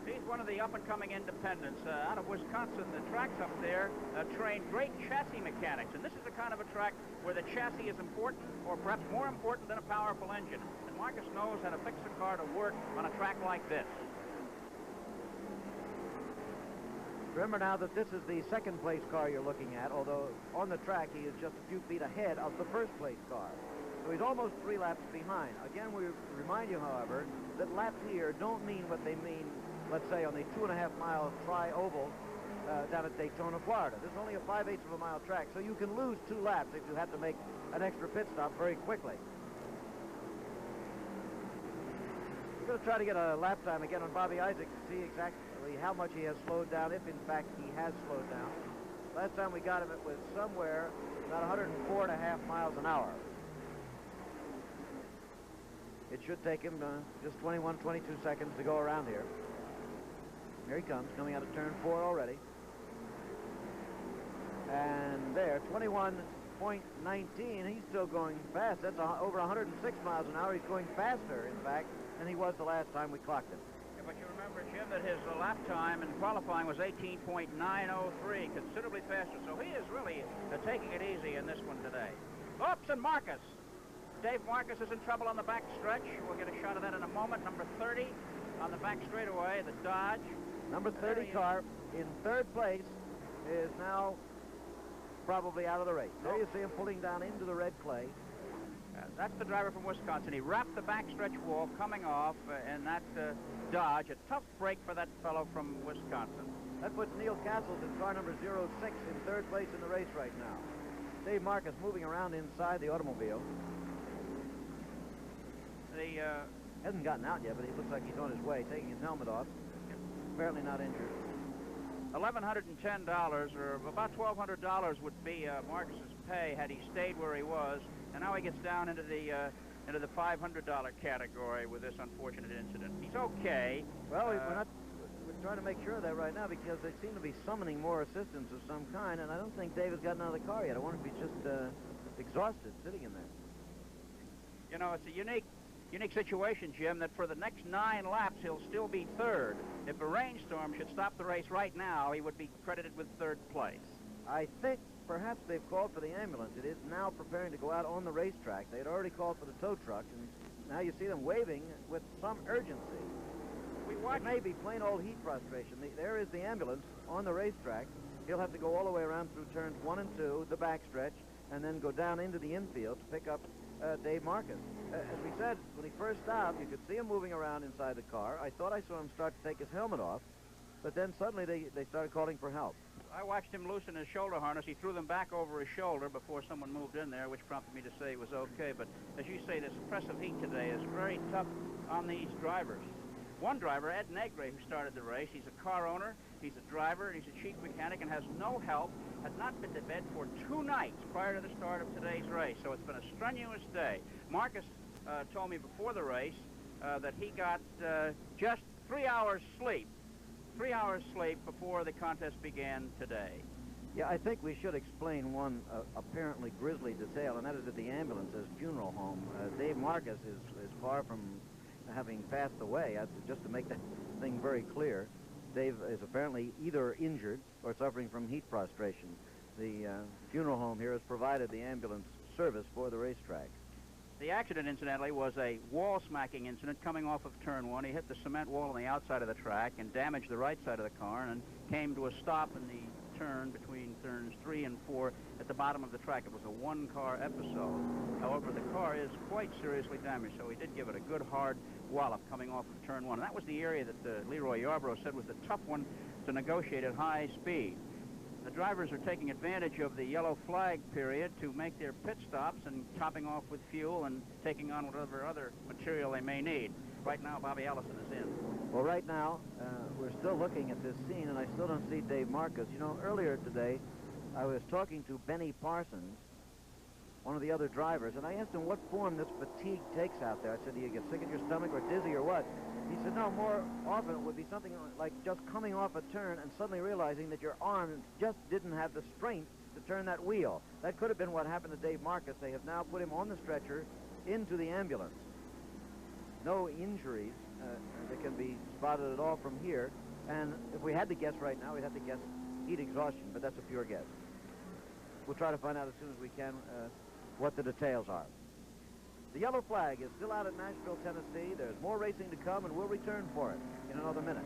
He's one of the up-and-coming independents out of Wisconsin. The tracks up there train great chassis mechanics, and this is the kind of a track where the chassis is important, or perhaps more important than a powerful engine. And Marcus knows how to fix a car to work on a track like this. Remember now that this is the 2nd place car you're looking at, although on the track he is just a few feet ahead of the 1st place car. So he's almost 3 laps behind. Again, we remind you, however, that laps here don't mean what they mean, let's say, on the 2.5-mile tri-oval down at Daytona, Florida. This is only a 5/8 of a mile track, so you can lose 2 laps if you have to make an extra pit stop very quickly. We're going to try to get a lap time again on Bobby Isaac to see exactly how much he has slowed down, if in fact he has slowed down. Last time we got him, it was somewhere about 104.5 miles an hour. It should take him just 21, 22 seconds to go around here. Here he comes, coming out of turn 4 already. And there, 21.19. He's still going fast. That's over 106 miles an hour. He's going faster, in fact, than he was the last time we clocked him. Yeah, but you remember, Jim, that his lap time in qualifying was 18.903, considerably faster. So he is really taking it easy in this one today. Oops, and Marcus. Dave Marcus is in trouble on the back stretch. We'll get a shot of that in a moment. Number 30 on the back straightaway, the Dodge. Number 30 car in 3rd place is now probably out of the race. There you see him pulling down into the red clay. That's the driver from Wisconsin. He wrapped the backstretch wall coming off in that Dodge. A tough break for that fellow from Wisconsin. That puts Neil Castles in car number 06 in 3rd place in the race right now. Dave Marcus moving around inside the automobile. The hasn't gotten out yet, but he looks like he's on his way, taking his helmet off. Apparently not injured. $1,110, or about $1,200 would be Marcus's pay had he stayed where he was, and now he gets down into the $500 category with this unfortunate incident. He's okay. Well, we're trying to make sure of that right now because they seem to be summoning more assistance of some kind, and I don't think Dave has gotten out of the car yet. I wonder if he's just exhausted sitting in there. You know, it's a unique situation, Jim, that for the next 9 laps he'll still be 3rd. If a rainstorm should stop the race right now, he would be credited with 3rd place. I think perhaps they've called for the ambulance. It is now preparing to go out on the racetrack. They had already called for the tow truck, and now you see them waving with some urgency. It may be plain old heat frustration. There is the ambulance on the racetrack. He'll have to go all the way around through turns 1 and 2, the backstretch, and then go down into the infield to pick up Dave Marcus. As we said, when he first stopped, you could see him moving around inside the car. I thought I saw him start to take his helmet off, but then suddenly they started calling for help. I watched him loosen his shoulder harness. He threw them back over his shoulder before someone moved in there, which prompted me to say it was okay. But as you say, this oppressive heat today is very tough on these drivers. One driver, Ed Negre, who started the race, he's a car owner, he's a driver, and he's a chief mechanic and has no help, had not been to bed for 2 nights prior to the start of today's race. So it's been a strenuous day. Marcus told me before the race that he got just 3 hours sleep. 3 hours sleep before the contest began today. Yeah, I think we should explain one apparently grisly detail, and that is at the ambulance's funeral home. Dave Marcus is far from having passed away. Just to make that thing very clear, Dave is apparently either injured or suffering from heat frustration. The funeral home here has provided the ambulance service for the racetrack. The accident, incidentally, was a wall-smacking incident coming off of turn 1. He hit the cement wall on the outside of the track and damaged the right side of the car and came to a stop in the turn between turns 3 and 4 at the bottom of the track. It was a one-car episode. However, the car is quite seriously damaged, so he did give it a good hard wallop coming off of turn 1. And that was the area that Leroy Yarborough said was the tough one to negotiate at high speed. The drivers are taking advantage of the yellow flag period to make their pit stops and topping off with fuel and taking on whatever other material they may need. Right now, Bobby Allison is in. Well, right now, we're still looking at this scene, and I still don't see Dave Marcus. You know, earlier today, I was talking to Benny Parsons, one of the other drivers, and I asked him what form this fatigue takes out there. I said, do you get sick in your stomach or dizzy or what? He said, no, more often it would be something like just coming off a turn and suddenly realizing that your arms just didn't have the strength to turn that wheel. That could have been what happened to Dave Marcus. They have now put him on the stretcher into the ambulance. No injuries that can be spotted at all from here. And if we had to guess right now, we'd have to guess heat exhaustion, but that's a pure guess. We'll try to find out as soon as we can what the details are. The yellow flag is still out at Nashville, Tennessee. There's more racing to come, and we'll return for it in another minute.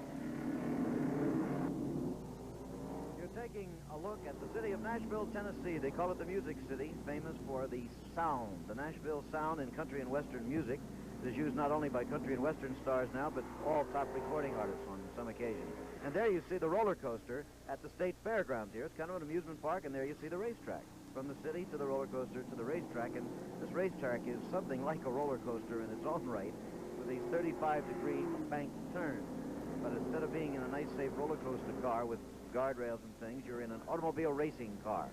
You're taking a look at the city of Nashville, Tennessee. They call it the Music City, famous for the sound, the Nashville sound in country and western music. It is used not only by country and western stars now, but all top recording artists on some occasions. And there you see the roller coaster at the state fairgrounds here. It's kind of an amusement park, and there you see the racetrack. From the city to the roller coaster to the racetrack, and this racetrack is something like a roller coaster in its own right, with these 35-degree banked turns. But instead of being in a nice, safe roller coaster car with guardrails and things, you're in an automobile racing car.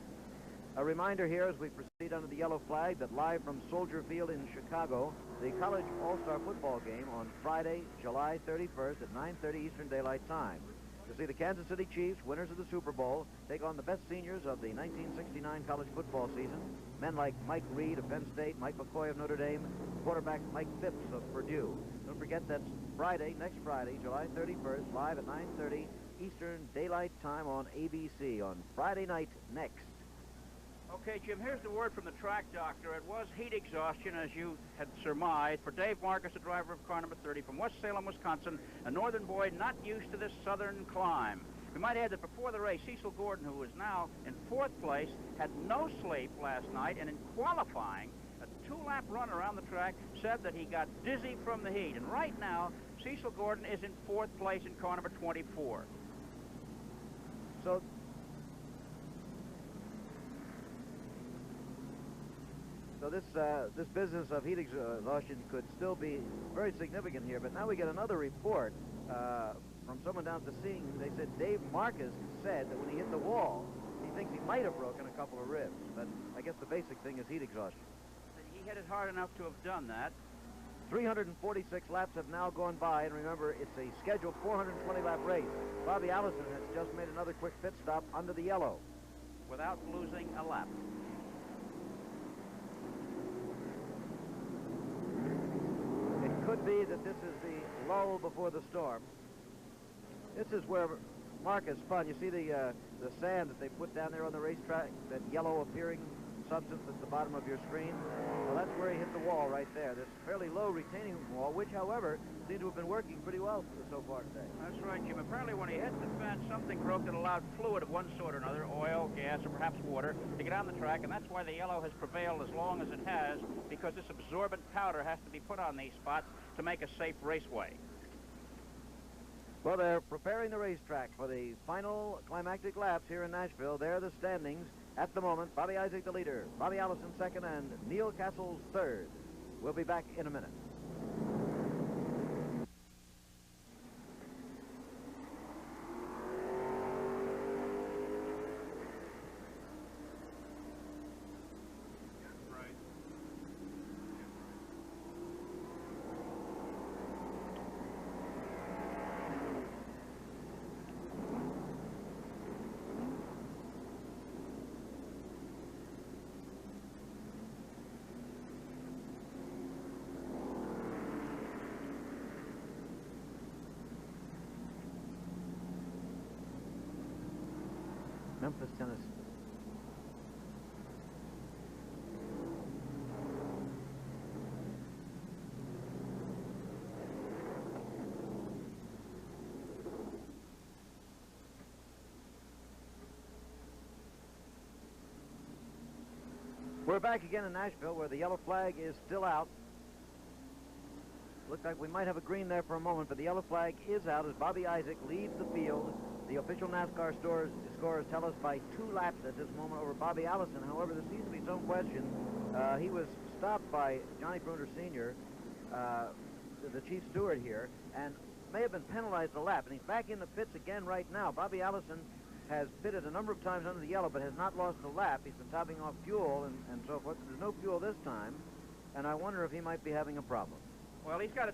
A reminder here as we proceed under the yellow flag that live from Soldier Field in Chicago, the College All-Star Football game on Friday, July 31st at 9:30 Eastern Daylight Time. To see the Kansas City Chiefs, winners of the Super Bowl, take on the best seniors of the 1969 college football season. Men like Mike Reed of Penn State, Mike McCoy of Notre Dame, quarterback Mike Phipps of Purdue. Don't forget that's Friday, next Friday, July 31st, live at 9:30 Eastern Daylight Time on ABC on Friday night next. Okay, Jim, here's the word from the track doctor. It was heat exhaustion, as you had surmised, for Dave Marcus, a driver of car number 30 from West Salem, Wisconsin, a northern boy not used to this southern climb. We might add that before the race, Cecil Gordon, who is now in 4th place, had no sleep last night, and in qualifying, a 2-lap run around the track, said that he got dizzy from the heat. And right now, Cecil Gordon is in 4th place in car number 24. So this business of heat exhaustion could still be very significant here. But now we get another report from someone down at the scene. They said Dave Marcus said that when he hit the wall, he thinks he might have broken a couple of ribs. But I guess the basic thing is heat exhaustion. He hit it hard enough to have done that. 346 laps have now gone by, and remember, it's a scheduled 420-lap race. Bobby Allison has just made another quick pit stop under the yellow without losing a lap. Could be that this is the lull before the storm. This is where Marcus spun. You see the the sand that they put down there on the racetrack, that yellow appearing substance at the bottom of your screen. Well, that's where he hit the wall right there. This fairly low retaining wall, which, however, seemed to have been working pretty well so far today. That's right, Jim. Apparently when he hit the fence, something broke that allowed fluid of one sort or another, oil, gas, or perhaps water, to get on the track, and that's why the yellow has prevailed as long as it has, because this absorbent powder has to be put on these spots to make a safe raceway. Well, they're preparing the racetrack for the final climactic laps here in Nashville. There are the standings at the moment. Bobby Isaac the leader, Bobby Allison second, and Neil Castles third. We'll be back in a minute. Memphis, Tennessee. We're back again in Nashville where the yellow flag is still out. Looks like we might have a green there for a moment, but the yellow flag is out as Bobby Isaac leads the field. The official NASCAR scores tell us by 2 laps at this moment over Bobby Allison. However, there seems to be some question. He was stopped by Johnny Bruner Sr., the chief steward here, and may have been penalized a lap. And he's back in the pits again right now. Bobby Allison has pitted a number of times under the yellow, but has not lost a lap. He's been topping off fuel and so forth. There's no fuel this time, and I wonder if he might be having a problem. Well, he's got a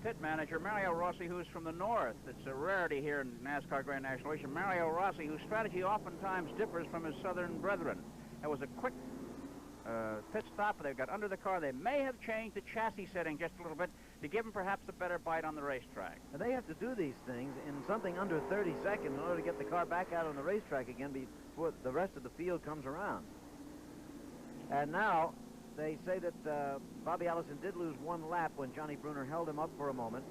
pit manager, Mario Rossi, who's from the north. It's a rarity here in NASCAR Grand National Racing. Mario Rossi, whose strategy oftentimes differs from his southern brethren. There was a quick pit stop. They got under the car. They may have changed the chassis setting just a little bit to give them perhaps a better bite on the racetrack. And they have to do these things in something under 30 seconds in order to get the car back out on the racetrack again before the rest of the field comes around. And now they say that Bobby Allison did lose 1 lap when Johnny Bruner held him up for a moment.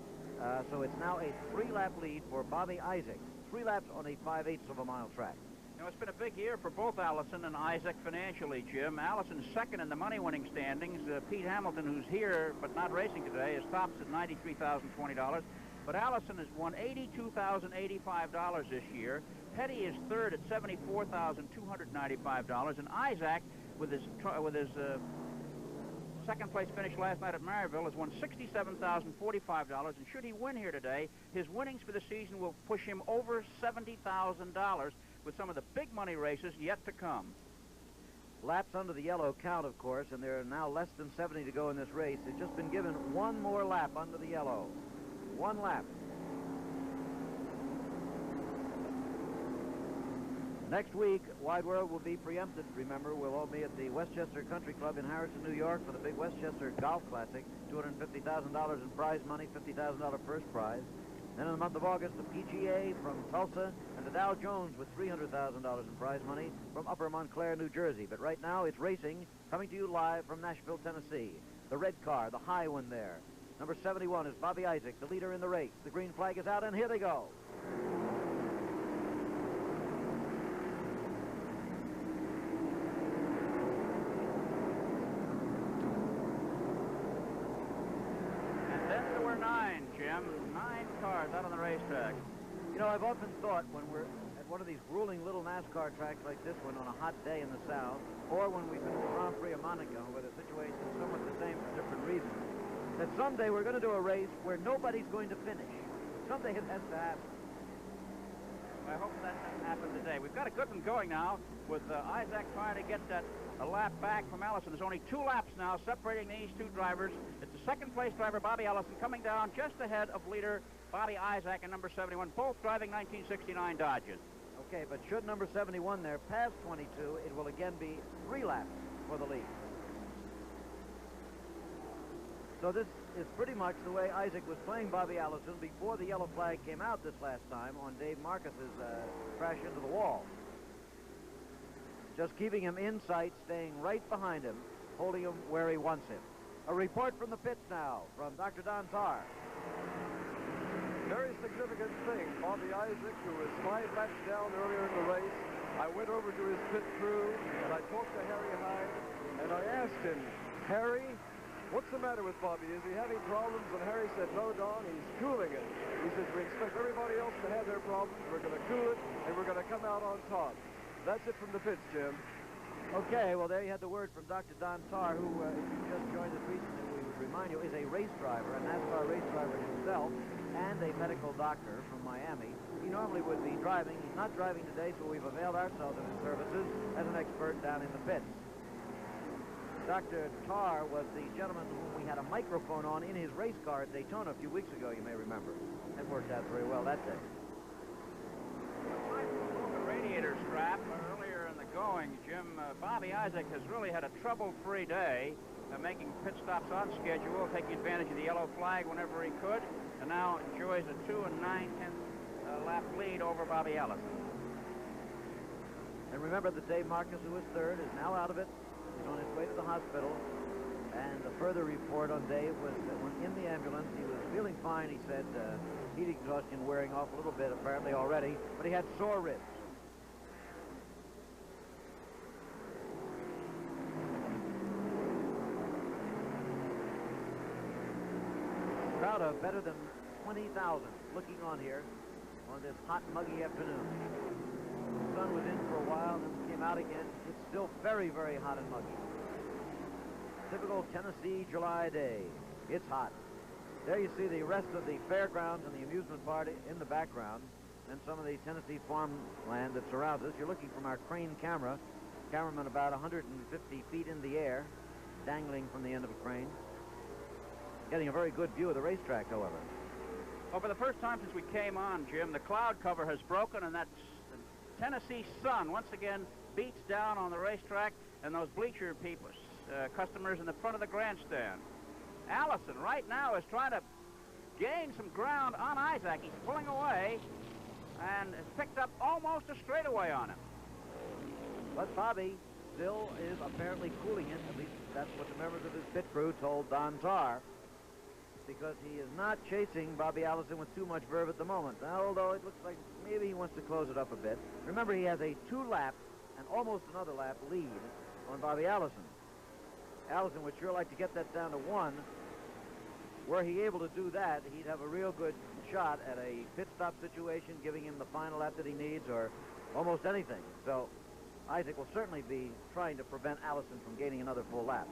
So it's now a 3-lap lead for Bobby Isaac. 3 laps on a 5/8 of a mile track. You know, it's been a big year for both Allison and Isaac financially, Jim. Allison's second in the money-winning standings. Pete Hamilton, who's here but not racing today, is tops at $93,020. But Allison has won $82,085 this year. Petty is third at $74,295. And Isaac, with his second place finish last night at Maryville, has won $67,045, and should he win here today, his winnings for the season will push him over $70,000 with some of the big money races yet to come. Laps under the yellow count, of course, and there are now less than 70 to go in this race. They've just been given 1 more lap under the yellow. 1 lap. Next week, Wide World will be preempted. Remember, we'll all be at the Westchester Country Club in Harrison, New York for the big Westchester Golf Classic. $250,000 in prize money, $50,000 first prize. Then in the month of August, the PGA from Tulsa and the Dow Jones with $300,000 in prize money from Upper Montclair, New Jersey. But right now, it's racing, coming to you live from Nashville, Tennessee. The red car, the high one there. Number 71 is Bobby Isaac, the leader in the race. The green flag is out, and here they go. Cars out on the racetrack. You know, I've often thought when we're at one of these grueling little NASCAR tracks like this one on a hot day in the South, or when we've been to the Grand Prix of Monaco, where the situation is somewhat the same for different reasons, that someday we're going to do a race where nobody's going to finish. Someday it has to happen. I hope that doesn't happen today. We've got a good one going now with Isaac trying to get a lap back from Allison. There's only 2 laps now separating these 2 drivers. It's the second place driver, Bobby Allison, coming down just ahead of leader Bobby Isaac and number 71, both driving 1969 Dodges. Okay, but should number 71 there pass 22, it will again be 3 laps for the lead. So this is pretty much the way Isaac was playing Bobby Allison before the yellow flag came out this last time on Dave Marcus's crash into the wall. Just keeping him in sight, staying right behind him, holding him where he wants him. A report from the pits now from Dr. Don Tarr. Very significant thing. Bobby Isaac, who was 5 laps down earlier in the race, I went over to his pit crew, and I talked to Harry Hyde, and I asked him, Harry, what's the matter with Bobby? Is he having problems? And Harry said, no, Don, he's cooling it. He says, we expect everybody else to have their problems. We're going to cool it, and we're going to come out on top. That's it from the pits, Jim. Okay, well, there you had the word from Dr. Don Tarr, who, if you just joined us recently, we would remind you, is a race driver, a NASCAR race driver himself, and a medical doctor from Miami. He normally would be driving. He's not driving today, so we've availed ourselves of his services as an expert down in the pits. Dr. Tarr was the gentleman whom we had a microphone on in his race car at Daytona a few weeks ago, you may remember. That worked out very well that day. The radiator strap earlier in the going, Jim, Bobby Isaac has really had a trouble-free day, making pit stops on schedule, taking advantage of the yellow flag whenever he could, and now enjoys a 2 9/10 lap lead over Bobby Allison. And remember that Dave Marcus, who was third, is now out of it. He's on his way to the hospital. And a further report on Dave was that when in the ambulance, he was feeling fine, he said, heat exhaustion wearing off a little bit apparently already, but he had sore ribs. Crowd of better than 20,000 looking on here on this hot, muggy afternoon. The sun was in for a while, then came out again. It's still very, very hot and muggy. Typical Tennessee July day. It's hot. There you see the rest of the fairgrounds and the amusement park in the background, and some of the Tennessee farmland that surrounds us. You're looking from our crane camera. Cameraman about 150 feet in the air, dangling from the end of a crane. Getting a very good view of the racetrack, however. Well, for the first time since we came on, Jim, the cloud cover has broken, and that Tennessee sun once again beats down on the racetrack and those bleacher people, customers in the front of the grandstand. Allison right now is trying to gain some ground on Isaac. He's pulling away and has picked up almost a straightaway on him. But Bobby still is apparently cooling it. At least that's what the members of his pit crew told Don Tarr, because he is not chasing Bobby Allison with too much verve at the moment. Although it looks like maybe he wants to close it up a bit. Remember, he has a 2-lap and almost another lap lead on Bobby Allison. Allison would sure like to get that down to 1. Were he able to do that, he'd have a real good shot at a pit stop situation, giving him the final lap that he needs, or almost anything. So Isaac will certainly be trying to prevent Allison from gaining another full lap.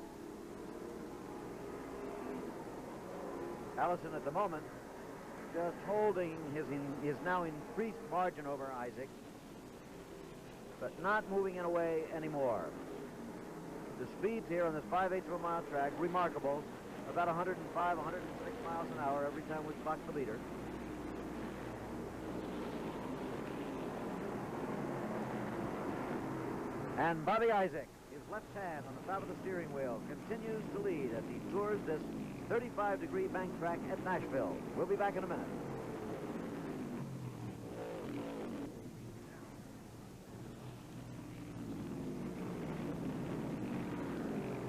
Allison at the moment just holding his now increased margin over Isaac, but not moving it away anymore. The speeds here on this 5/8 of a mile track, remarkable, about 105, 106 miles an hour every time we spot the leader. And Bobby Isaac, his left hand on the top of the steering wheel, continues to lead as he tours this 35-degree bank track at Nashville. We'll be back in a minute.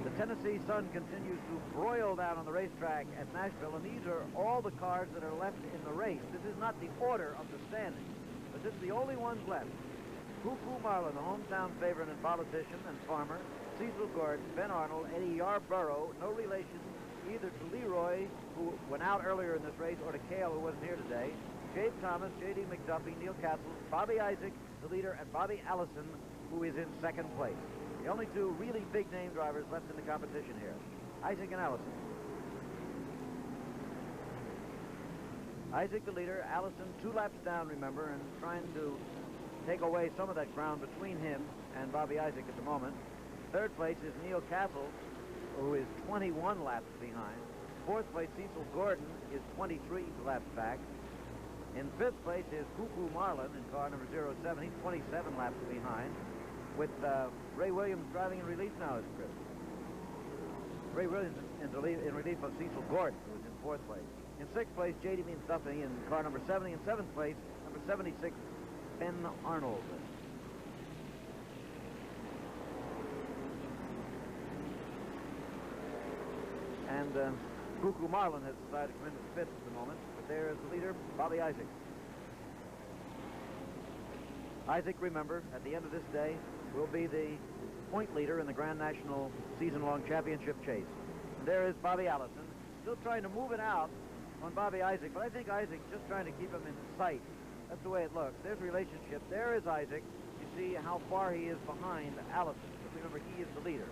The Tennessee sun continues to broil down on the racetrack at Nashville, and these are all the cars that are left in the race. This is not the order of the standings, but this is the only ones left. Cuckoo Marlin, the hometown favorite and politician and farmer, Cecil Gordon, Ben Arnold, Eddie Yarborough, no relation either to Leroy, who went out earlier in this race, or to Cale, who wasn't here today, Jabe Thomas, J.D. McDuffie, Neil Castle, Bobby Isaac, the leader, and Bobby Allison, who is in second place. The only two really big-name drivers left in the competition here, Isaac and Allison. Isaac, the leader, Allison 2 laps down, remember, and trying to take away some of that ground between him and Bobby Isaac at the moment. Third place is Neil Castle, who is 21 laps behind. Fourth place, Cecil Gordon, is 23 laps back. In fifth place is Cuckoo Marlin in car number 07. He's 27 laps behind, with Ray Williams driving in relief now, as Chris. Ray Williams in relief of Cecil Gordon, who was in 4th place. In 6th place, J.D. Means Duffy in car number 70. In 7th place, number 76, Ben Arnold. And Cuckoo Marlin has decided to come into the pits at the moment, but there is the leader, Bobby Isaac. Isaac, remember, at the end of this day, will be the point leader in the Grand National season-long championship chase. And there is Bobby Allison, still trying to move it out on Bobby Isaac, but I think Isaac's just trying to keep him in sight. That's the way it looks. There's relationship. There is Isaac. You see how far he is behind Allison. But remember, he is the leader.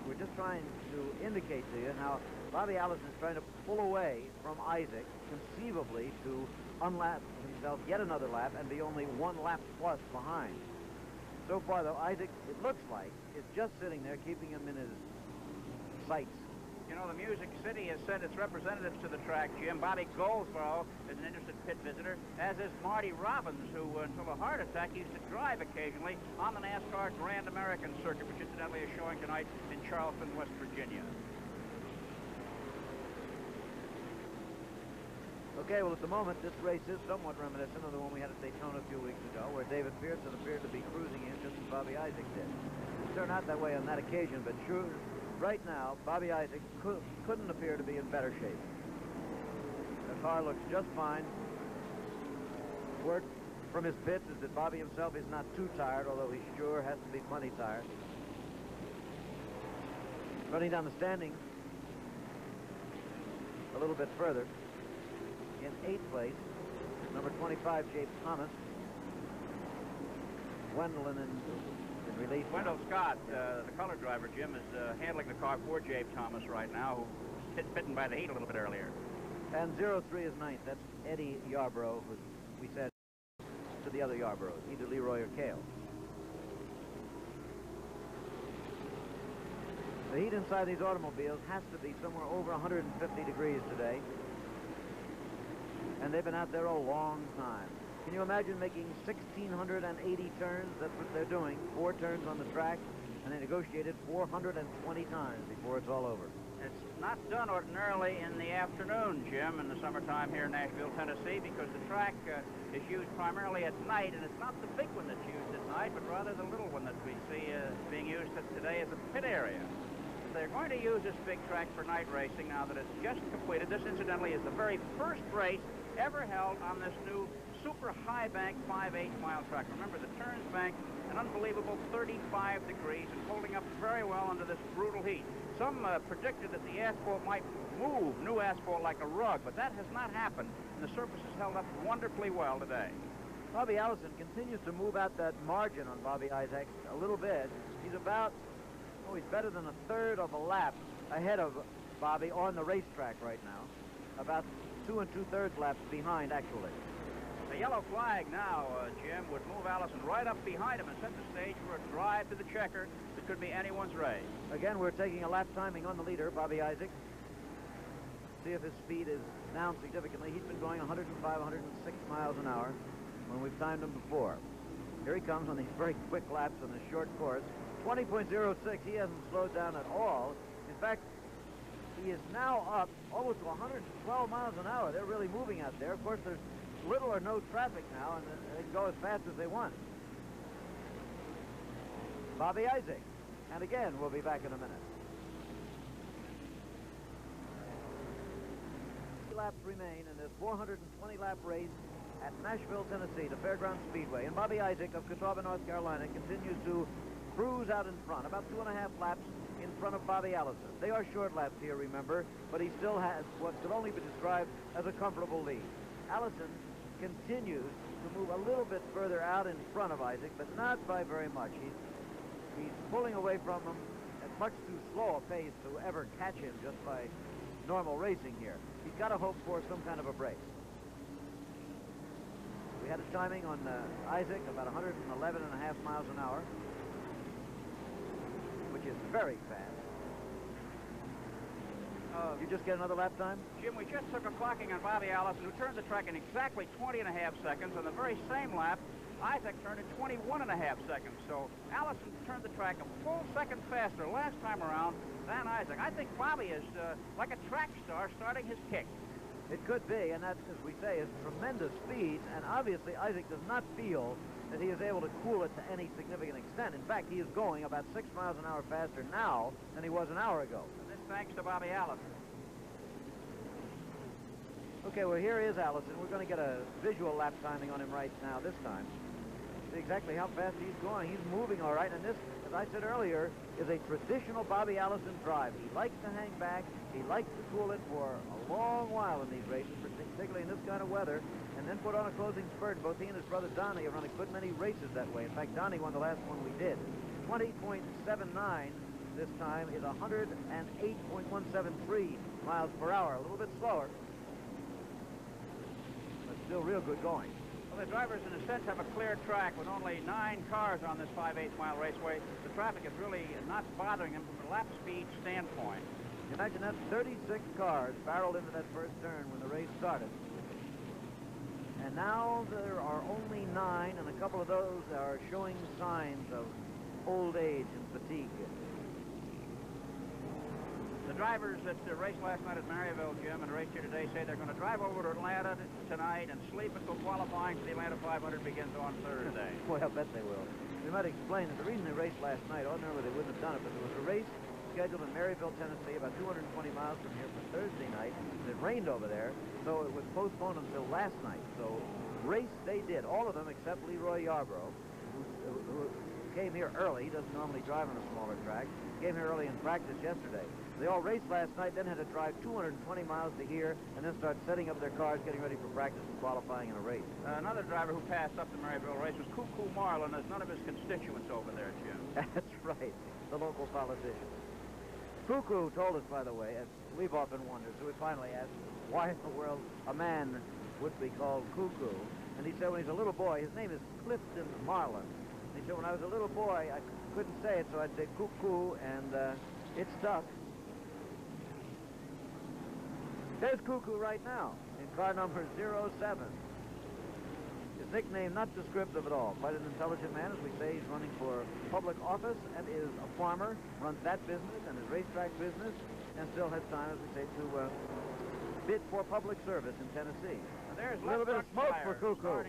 We're just trying to indicate to you how Bobby Allison is trying to pull away from Isaac, conceivably to unlap himself yet another lap and be only 1 lap plus behind. So far, though, Isaac, it looks like, is just sitting there, keeping him in his sights. You know, the Music City has sent its representatives to the track, Jim. Bobby Goldsboro is an interested pit visitor, as is Marty Robbins, who, until a heart attack, used to drive occasionally on the NASCAR Grand American Circuit, which incidentally is showing tonight in Charleston, West Virginia. Okay, well, at the moment, this race is somewhat reminiscent of the one we had at Daytona a few weeks ago, where David Pearson appeared to be cruising in just as Bobby Isaac did. It turned out that way on that occasion, but sure, right now, Bobby Isaac couldn't appear to be in better shape. The car looks just fine. Word from his pits is that Bobby himself is not too tired, although he sure has to be plenty tired. Running down the standings a little bit further. In 8th place, number 25, James Thomas. Gwendolyn in release. Wendell Scott, the color driver, Jim, is handling the car for Jabe Thomas right now, who's bitten by the heat a little bit earlier. And 03 is 9th. That's Eddie Yarborough, who we said to the other Yarboroughs, either Leroy or Cale. The heat inside these automobiles has to be somewhere over 150 degrees today. And they've been out there a long time. Can you imagine making 1,680 turns? That's what they're doing. 4 turns on the track, and they negotiated 420 times before it's all over. It's not done ordinarily in the afternoon, Jim, in the summertime here in Nashville, Tennessee, because the track is used primarily at night, and it's not the big one that's used at night, but rather the little one that we see being used today as a pit area. They're going to use this big track for night racing now that it's just completed. This, incidentally, is the very first race ever held on this new super high bank 5/8 mile track. Remember, the turns bank an unbelievable 35 degrees and holding up very well under this brutal heat. Some predicted that the asphalt might move, new asphalt, like a rug, but that has not happened, and the surface has held up wonderfully well today. Bobby Allison continues to move out that margin on Bobby Isaac a little bit. He's about, oh, he's better than 1/3 of a lap ahead of Bobby on the racetrack right now. About 2 2/3 laps behind, actually. The yellow flag now, Jim, would move Allison right up behind him and set the stage for a drive to the checker that could be anyone's race. Again, we're taking a lap timing on the leader, Bobby Isaac. See if his speed is down significantly. He's been going 105, 106 miles an hour when we've timed him before. Here he comes on these very quick laps on this short course. 20.06, he hasn't slowed down at all. In fact, he is now up almost to 112 miles an hour. They're really moving out there. Of course, there's little or no traffic now, and they can go as fast as they want. Bobby Isaac. And again, we'll be back in a minute. 3 laps remain in this 420-lap race at Nashville, Tennessee, the Fairground Speedway. And Bobby Isaac of Catawba, North Carolina, continues to cruise out in front, about 2.5 laps in front of Bobby Allison. They are short laps here, remember, but he still has what could only be described as a comfortable lead. Allison continues to move a little bit further out in front of Isaac, but not by very much. He's pulling away from him at much too slow a pace to ever catch him just by normal racing here. He's got to hope for some kind of a break. We had a timing on Isaac about 111.5 miles an hour, which is very fast. You just get another lap time? Jim, we just took a clocking on Bobby Allison, who turned the track in exactly 20.5 seconds. On the very same lap, Isaac turned in 21.5 seconds. So Allison turned the track a full second faster last time around than Isaac. I think Bobby is like a track star starting his kick. It could be, and that, as we say, is tremendous speed, and obviously Isaac does not feel that he is able to cool it to any significant extent. In fact, he is going about 6 miles an hour faster now than he was an hour ago. And this thanks to Bobby Allison. Okay, well, here is Allison. We're going to get a visual lap timing on him right now this time. See exactly how fast he's going. He's moving all right, and this, as I said earlier, is a traditional Bobby Allison drive. He likes to hang back. He likes to cool it for a long while in these races, particularly in this kind of weather, and then put on a closing spurt. Both he and his brother Donnie have run a good many races that way. In fact, Donnie won the last one we did. 20.79 this time is 108.173 miles per hour. A little bit slower, but still real good going. Well, the drivers, in a sense, have a clear track with only 9 cars on this 5/8-mile raceway. The traffic is really not bothering them from a lap speed standpoint. Imagine that, 36 cars barreled into that first turn when the race started. And now there are only 9, and a couple of those are showing signs of old age and fatigue. The drivers that raced last night at Maryville, Jim, and raced here today say they're going to drive over to Atlanta tonight and sleep until qualifying for the Atlanta 500 begins on Thursday. Boy, I'll bet they will. We might explain that the reason they raced last night, ordinarily they wouldn't have done it, but there was a race scheduled in Maryville, Tennessee, about 220 miles from here for Thursday night. It rained over there, so it was postponed until last night. So race they did, all of them except Leroy Yarborough, who came here early. He doesn't normally drive on a smaller track. Came here early in practice yesterday. They all raced last night, then had to drive 220 miles to here, and then start setting up their cars, getting ready for practice and qualifying in a race. Another driver who passed up the Maryville race was Cuckoo Marlin. There's none of his constituents over there, Jim. That's right, the local politician. Cuckoo told us, by the way, as we've often wondered, so we finally asked why in the world a man would be called Cuckoo. And he said when he's a little boy, his name is Clifton Marlin. And he said when I was a little boy, I couldn't say it, so I'd say Cuckoo, and it stuck. There's Cuckoo right now in car number 07. His nickname not descriptive at all. Quite an intelligent man, as we say. He's running for public office and is a farmer, runs that business and his racetrack business, and still has time, as we say, to bid for public service in Tennessee. And there's a little bit of smoke for Cuckoo.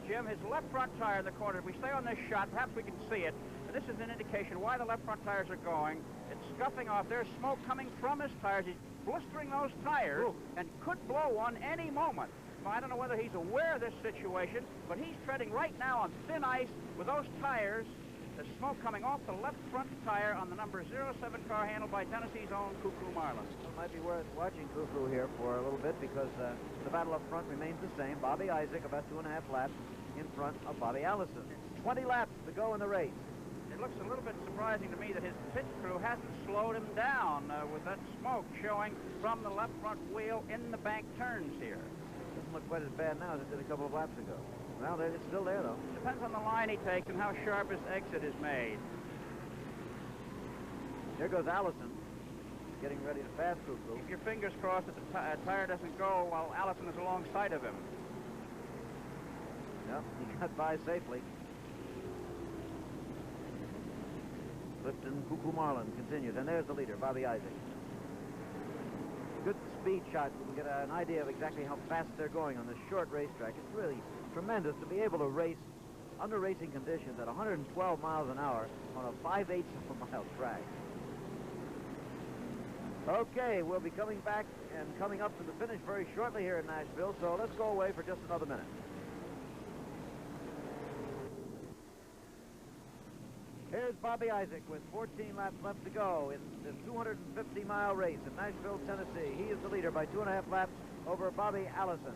Jim, his left front tire in the corner. If we stay on this shot, perhaps we can see it. But this is an indication why the left front tires are going. It's scuffing off. There's smoke coming from his tires. He's blistering those tires and could blow one any moment. Well, I don't know whether he's aware of this situation, but he's treading right now on thin ice with those tires. There's smoke coming off the left front tire on the number 07 car handled by Tennessee's own Cuckoo Marlin. It might be worth watching Cuckoo here for a little bit because the battle up front remains the same. Bobby Isaac about 2.5 laps in front of Bobby Allison. 20 laps to go in the race. It looks a little bit surprising to me that his pit crew hasn't slowed him down with that smoke showing from the left front wheel in the bank turns here. Doesn't look quite as bad now as it did a couple of laps ago. Well, it's still there, though. Depends on the line he takes and how sharp his exit is made. There goes Allison, getting ready to pass Cuckoo. Keep your fingers crossed that the tire doesn't go while Allison is alongside of him. Yep, he got by safely. Clifton Cuckoo Marlin continues, and there's the leader, Bobby Isaac. Good speed shot. You can get an idea of exactly how fast they're going on this short racetrack. It's really tremendous to be able to race under racing conditions at 112 miles an hour on a 5/8 of a mile track. Okay, we'll be coming back and coming up to the finish very shortly here in Nashville, so let's go away for just another minute. Here's Bobby Isaac with 14 laps left to go in this 250-mile race in Nashville, Tennessee. He is the leader by 2.5 laps over Bobby Allison.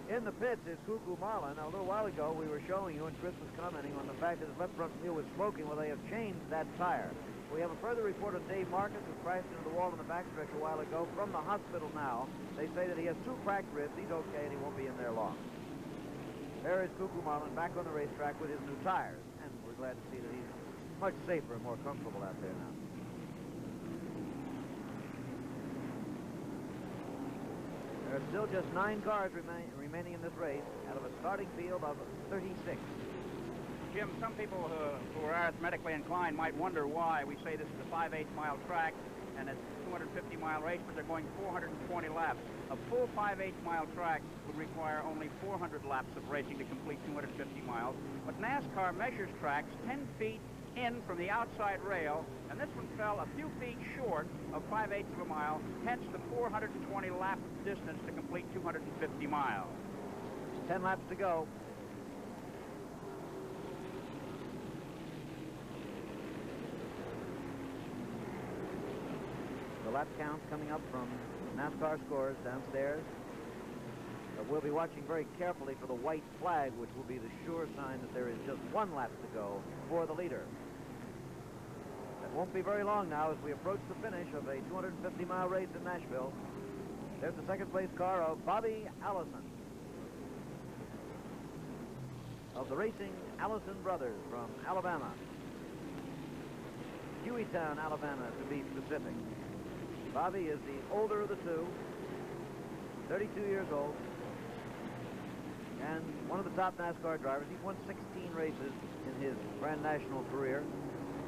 In the pits is Cuckoo Marlin. Now, a little while ago, we were showing you, and Chris was commenting on the fact that his left front wheel was smoking. Well, they have changed that tire. We have a further report of Dave Marcus, who crashed into the wall in the backstretch a while ago from the hospital now. They say that he has 2 cracked ribs. He's okay, and he won't be in there long. There is Cuckoo Marlin back on the racetrack with his new tires, and we're glad to see that he's much safer and more comfortable out there now. There are still just 9 cars remaining in this race out of a starting field of 36. Jim, some people who are arithmetically inclined might wonder why we say this is a 5/8 mile track and it's a 250-mile race, but they're going 420 laps. A full 5/8 mile track would require only 400 laps of racing to complete 250 miles. But NASCAR measures tracks 10 feet in from the outside rail, and this one fell a few feet short of 5/8 of a mile, hence the 420 lap distance to complete 250 miles. 10 laps to go. The lap counts coming up from NASCAR scores downstairs. But we'll be watching very carefully for the white flag, which will be the sure sign that there is just 1 lap to go for the leader. That won't be very long now as we approach the finish of a 250-mile race in Nashville. There's the second place car of Bobby Allison, of the Racing Allison brothers from Alabama. Hueytown, Alabama, to be specific. Bobby is the older of the two, 32 years old, and one of the top NASCAR drivers. He's won 16 races in his Grand National career.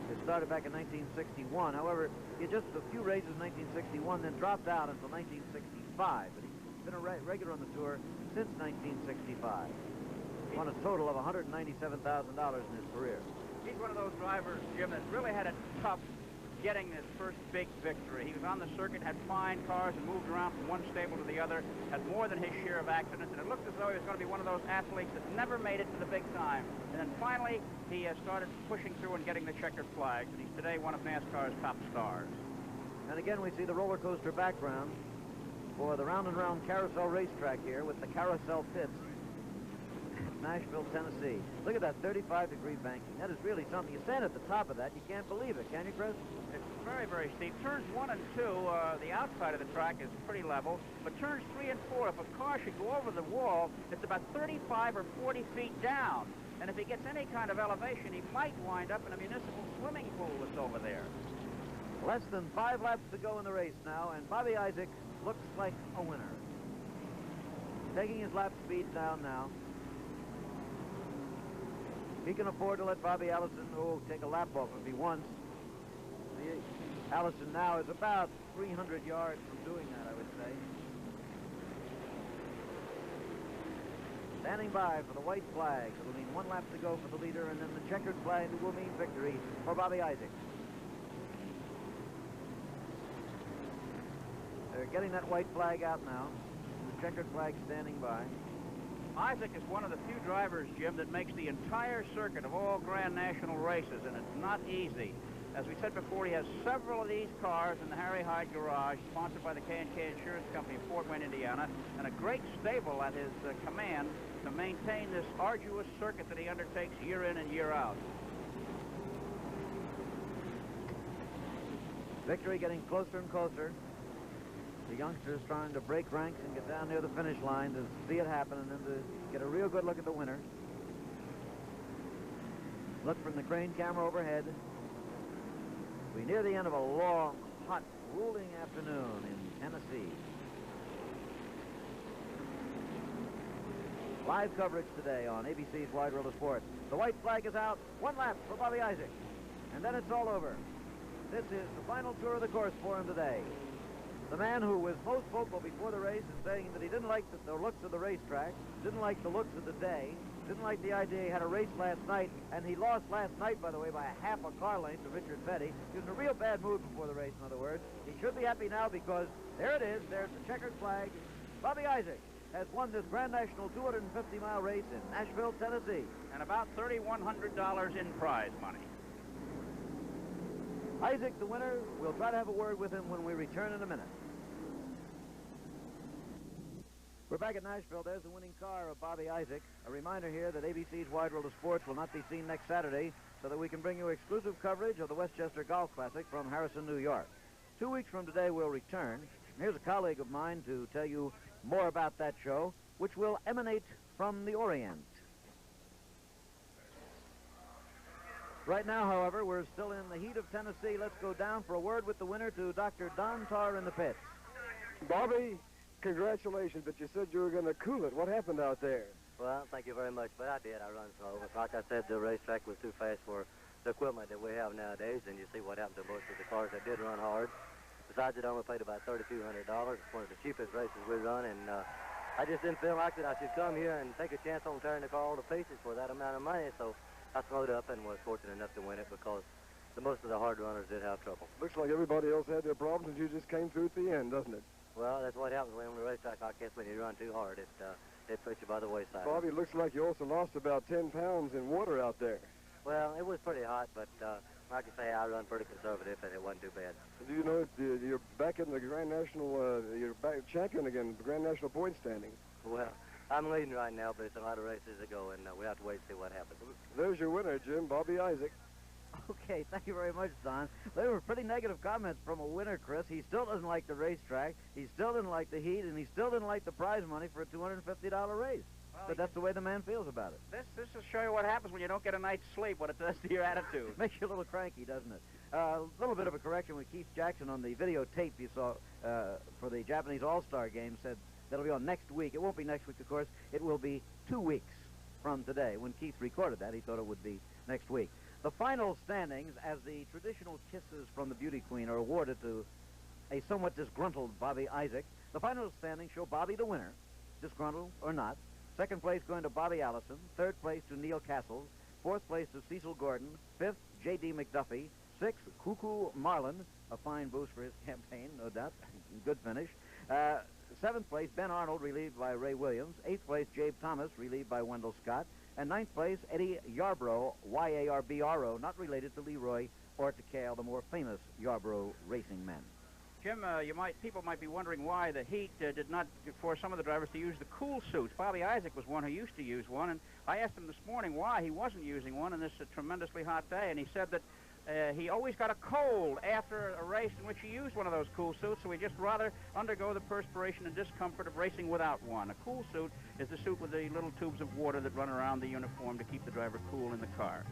It started back in 1961. However, he had just a few races in 1961, then dropped out until 1965. But he's been a regular on the tour since 1965. He won a total of $197,000 in his career. He's one of those drivers, Jim, that really had it tough getting his first big victory. He was on the circuit, had fine cars, and moved around from one stable to the other, had more than his share of accidents, and it looked as though he was going to be one of those athletes that never made it to the big time. And then finally, he started pushing through and getting the checkered flags, and he's today one of NASCAR's top stars. And again, we see the roller coaster background for the round and round carousel racetrack here with the carousel pits. Nashville, Tennessee. Look at that 35-degree banking. That is really something. You stand at the top of that, you can't believe it, can you, Chris? It's very, very steep. Turns 1 and 2, the outside of the track is pretty level, but turns 3 and 4, if a car should go over the wall, it's about 35 or 40 feet down. And if he gets any kind of elevation, he might wind up in a municipal swimming pool that's over there. Less than 5 laps to go in the race now, and Bobby Isaac looks like a winner. Taking his lap speed down now. He can afford to let Bobby Allison take a lap off if he wants. Allison now is about 300 yards from doing that, I would say. Standing by for the white flag. It'll mean 1 lap to go for the leader, and then the checkered flag will mean victory for Bobby Isaac. They're getting that white flag out now. The checkered flag standing by. Isaac is one of the few drivers, Jim, that makes the entire circuit of all Grand National races, and it's not easy. As we said before, he has several of these cars in the Harry Hyde garage, sponsored by the K&K Insurance Company of Fort Wayne, Indiana, and a great stable at his command to maintain this arduous circuit that he undertakes year in and year out. Victory getting closer and closer. The youngsters trying to break ranks and get down near the finish line to see it happen and then to get a real good look at the winner. Look from the crane camera overhead. We're near the end of a long, hot, grueling afternoon in Tennessee. Live coverage today on ABC's Wide World of Sports. The white flag is out. 1 lap for Bobby Isaac. And then it's all over. This is the final tour of the course for him today. The man who was most vocal before the race and saying that he didn't like the looks of the racetrack, didn't like the looks of the day, didn't like the idea he had a race last night, and he lost last night, by the way, by a half a car length to Richard Petty. He was in a real bad mood before the race, in other words. He should be happy now because there it is. There's the checkered flag. Bobby Isaac has won this Grand National 250-mile race in Nashville, Tennessee. And about $3,100 in prize money. Isaac, the winner. We'll try to have a word with him when we return in a minute. We're back at Nashville. There's the winning car of Bobby Isaac. A reminder here that ABC's Wide World of Sports will not be seen next Saturday so that we can bring you exclusive coverage of the Westchester Golf Classic from Harrison, New York. 2 weeks from today, we'll return. Here's a colleague of mine to tell you more about that show, which will emanate from the Orient. Right now, however, we're still in the heat of Tennessee. Let's go down for a word with the winner to Dr. Don Tarr in the pits. Bobby, congratulations, but you said you were going to cool it. What happened out there? Well, thank you very much, but I did. I run slow. Like I said, the racetrack was too fast for the equipment that we have nowadays, and you see what happened to most of the cars that did run hard. Besides, it only paid about $3,200. It's one of the cheapest races we run, and I just didn't feel like that I should come here and take a chance on tearing the car all to pieces for that amount of money, so I slowed up and was fortunate enough to win it because most of the hard runners did have trouble. Looks like everybody else had their problems and you just came through at the end, doesn't it? Well, that's what happens when on the racetrack. I guess when you run too hard, it puts you by the wayside. Bobby, it looks like you also lost about 10 pounds in water out there. Well, it was pretty hot, but like I say, I run pretty conservative, and it wasn't too bad. Do you know you're back in the Grand National, you're back champion again, the Grand National point standing? Well, I'm leading right now, but it's a lot of races to go, and we have to wait and see what happens. There's your winner, Jim, Bobby Isaac. Okay, thank you very much, Don. They were pretty negative comments from a winner, Chris. He still doesn't like the racetrack, he still didn't like the heat, and he still didn't like the prize money for a $250 race. Well, but that's the way the man feels about it. This will show you what happens when you don't get a night's sleep, what it does to your attitude. Makes you a little cranky, doesn't it? A little bit of a correction with Keith Jackson on the videotape you saw for the Japanese All-Star game said that'll be on next week. It won't be next week, of course. It will be 2 weeks from today. When Keith recorded that, he thought it would be next week. The final standings, as the traditional kisses from the beauty queen are awarded to a somewhat disgruntled Bobby Isaac, the final standings show Bobby the winner, disgruntled or not. Second place going to Bobby Allison. Third place to Neil Castles. Fourth place to Cecil Gordon. Fifth, J.D. McDuffie. Sixth, Cuckoo Marlin, a fine boost for his campaign, no doubt. Good finish. Seventh place, Ben Arnold, relieved by Ray Williams. Eighth place, Jabe Thomas, relieved by Wendell Scott. And ninth place, Eddie Yarbrough, Y-A-R-B-R-O, not related to Leroy or to Cale, the more famous Yarbrough racing men. Jim, people might be wondering why the heat did not force some of the drivers to use the cool suits. Bobby Isaac was one who used to use one, and I asked him this morning why he wasn't using one on this tremendously hot day, and he said that he always got a cold after a race in which he used one of those cool suits, so he'd just rather undergo the perspiration and discomfort of racing without one. A cool suit is the suit with the little tubes of water that run around the uniform to keep the driver cool in the car.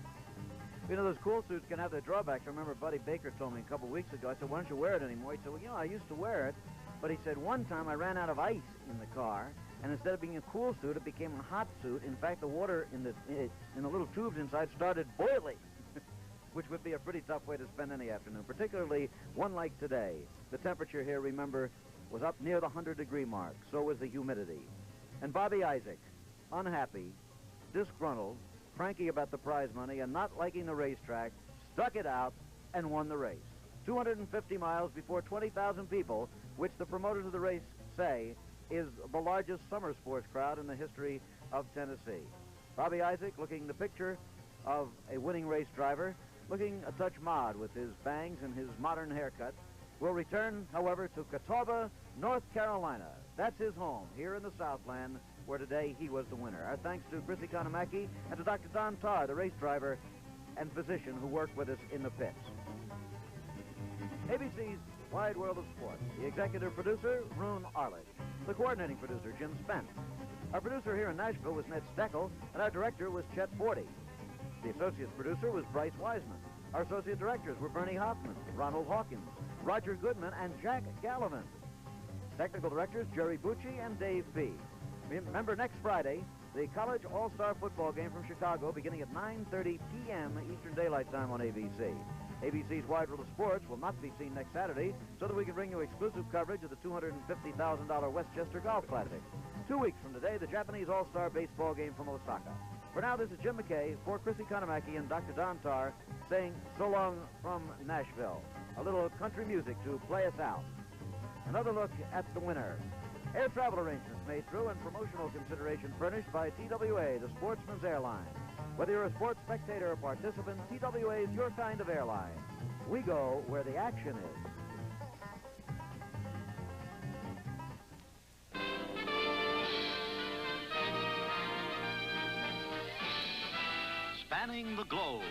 You know, those cool suits can have their drawbacks. I remember Buddy Baker told me a couple weeks ago, I said, why don't you wear it anymore? He said, well, you know, I used to wear it, but he said, one time I ran out of ice in the car, and instead of being a cool suit, it became a hot suit. In fact, the water in the little tubes inside started boiling, which would be a pretty tough way to spend any afternoon, particularly one like today. The temperature here, remember, was up near the 100-degree mark. So was the humidity. And Bobby Isaac, unhappy, disgruntled, cranky about the prize money, and not liking the racetrack, stuck it out and won the race. 250 miles before 20,000 people, which the promoters of the race say is the largest summer sports crowd in the history of Tennessee. Bobby Isaac, looking the picture of a winning race driver, looking a touch mod with his bangs and his modern haircut, will return, however, to Catawba, North Carolina. That's his home here in the Southland, where today he was the winner. Our thanks to Chrissy Konamaki and to Dr. Don Tarr, the race driver and physician who worked with us in the pits. ABC's Wide World of Sports. The executive producer, Rune Arledge. The coordinating producer, Jim Spence. Our producer here in Nashville was Ned Steckel, and our director was Chet Forty. The associate producer was Bryce Wiseman. Our associate directors were Bernie Hoffman, Ronald Hawkins, Roger Goodman, and Jack Gallivan. Technical directors, Jerry Bucci and Dave B. Remember, next Friday, the College All-Star Football game from Chicago beginning at 9:30 p.m. Eastern Daylight Time on ABC. ABC's Wide World of Sports will not be seen next Saturday, so that we can bring you exclusive coverage of the $250,000 Westchester Golf Classic. 2 weeks from today, the Japanese All-Star Baseball game from Osaka. For now, this is Jim McKay for Chrissy Konamaki and Dr. Don Tarr saying so long from Nashville. A little country music to play us out. Another look at the winner. Air travel arrangements made through and promotional consideration furnished by TWA, the Sportsman's Airline. Whether you're a sports spectator or participant, TWA is your kind of airline. We go where the action is. Spanning the globe.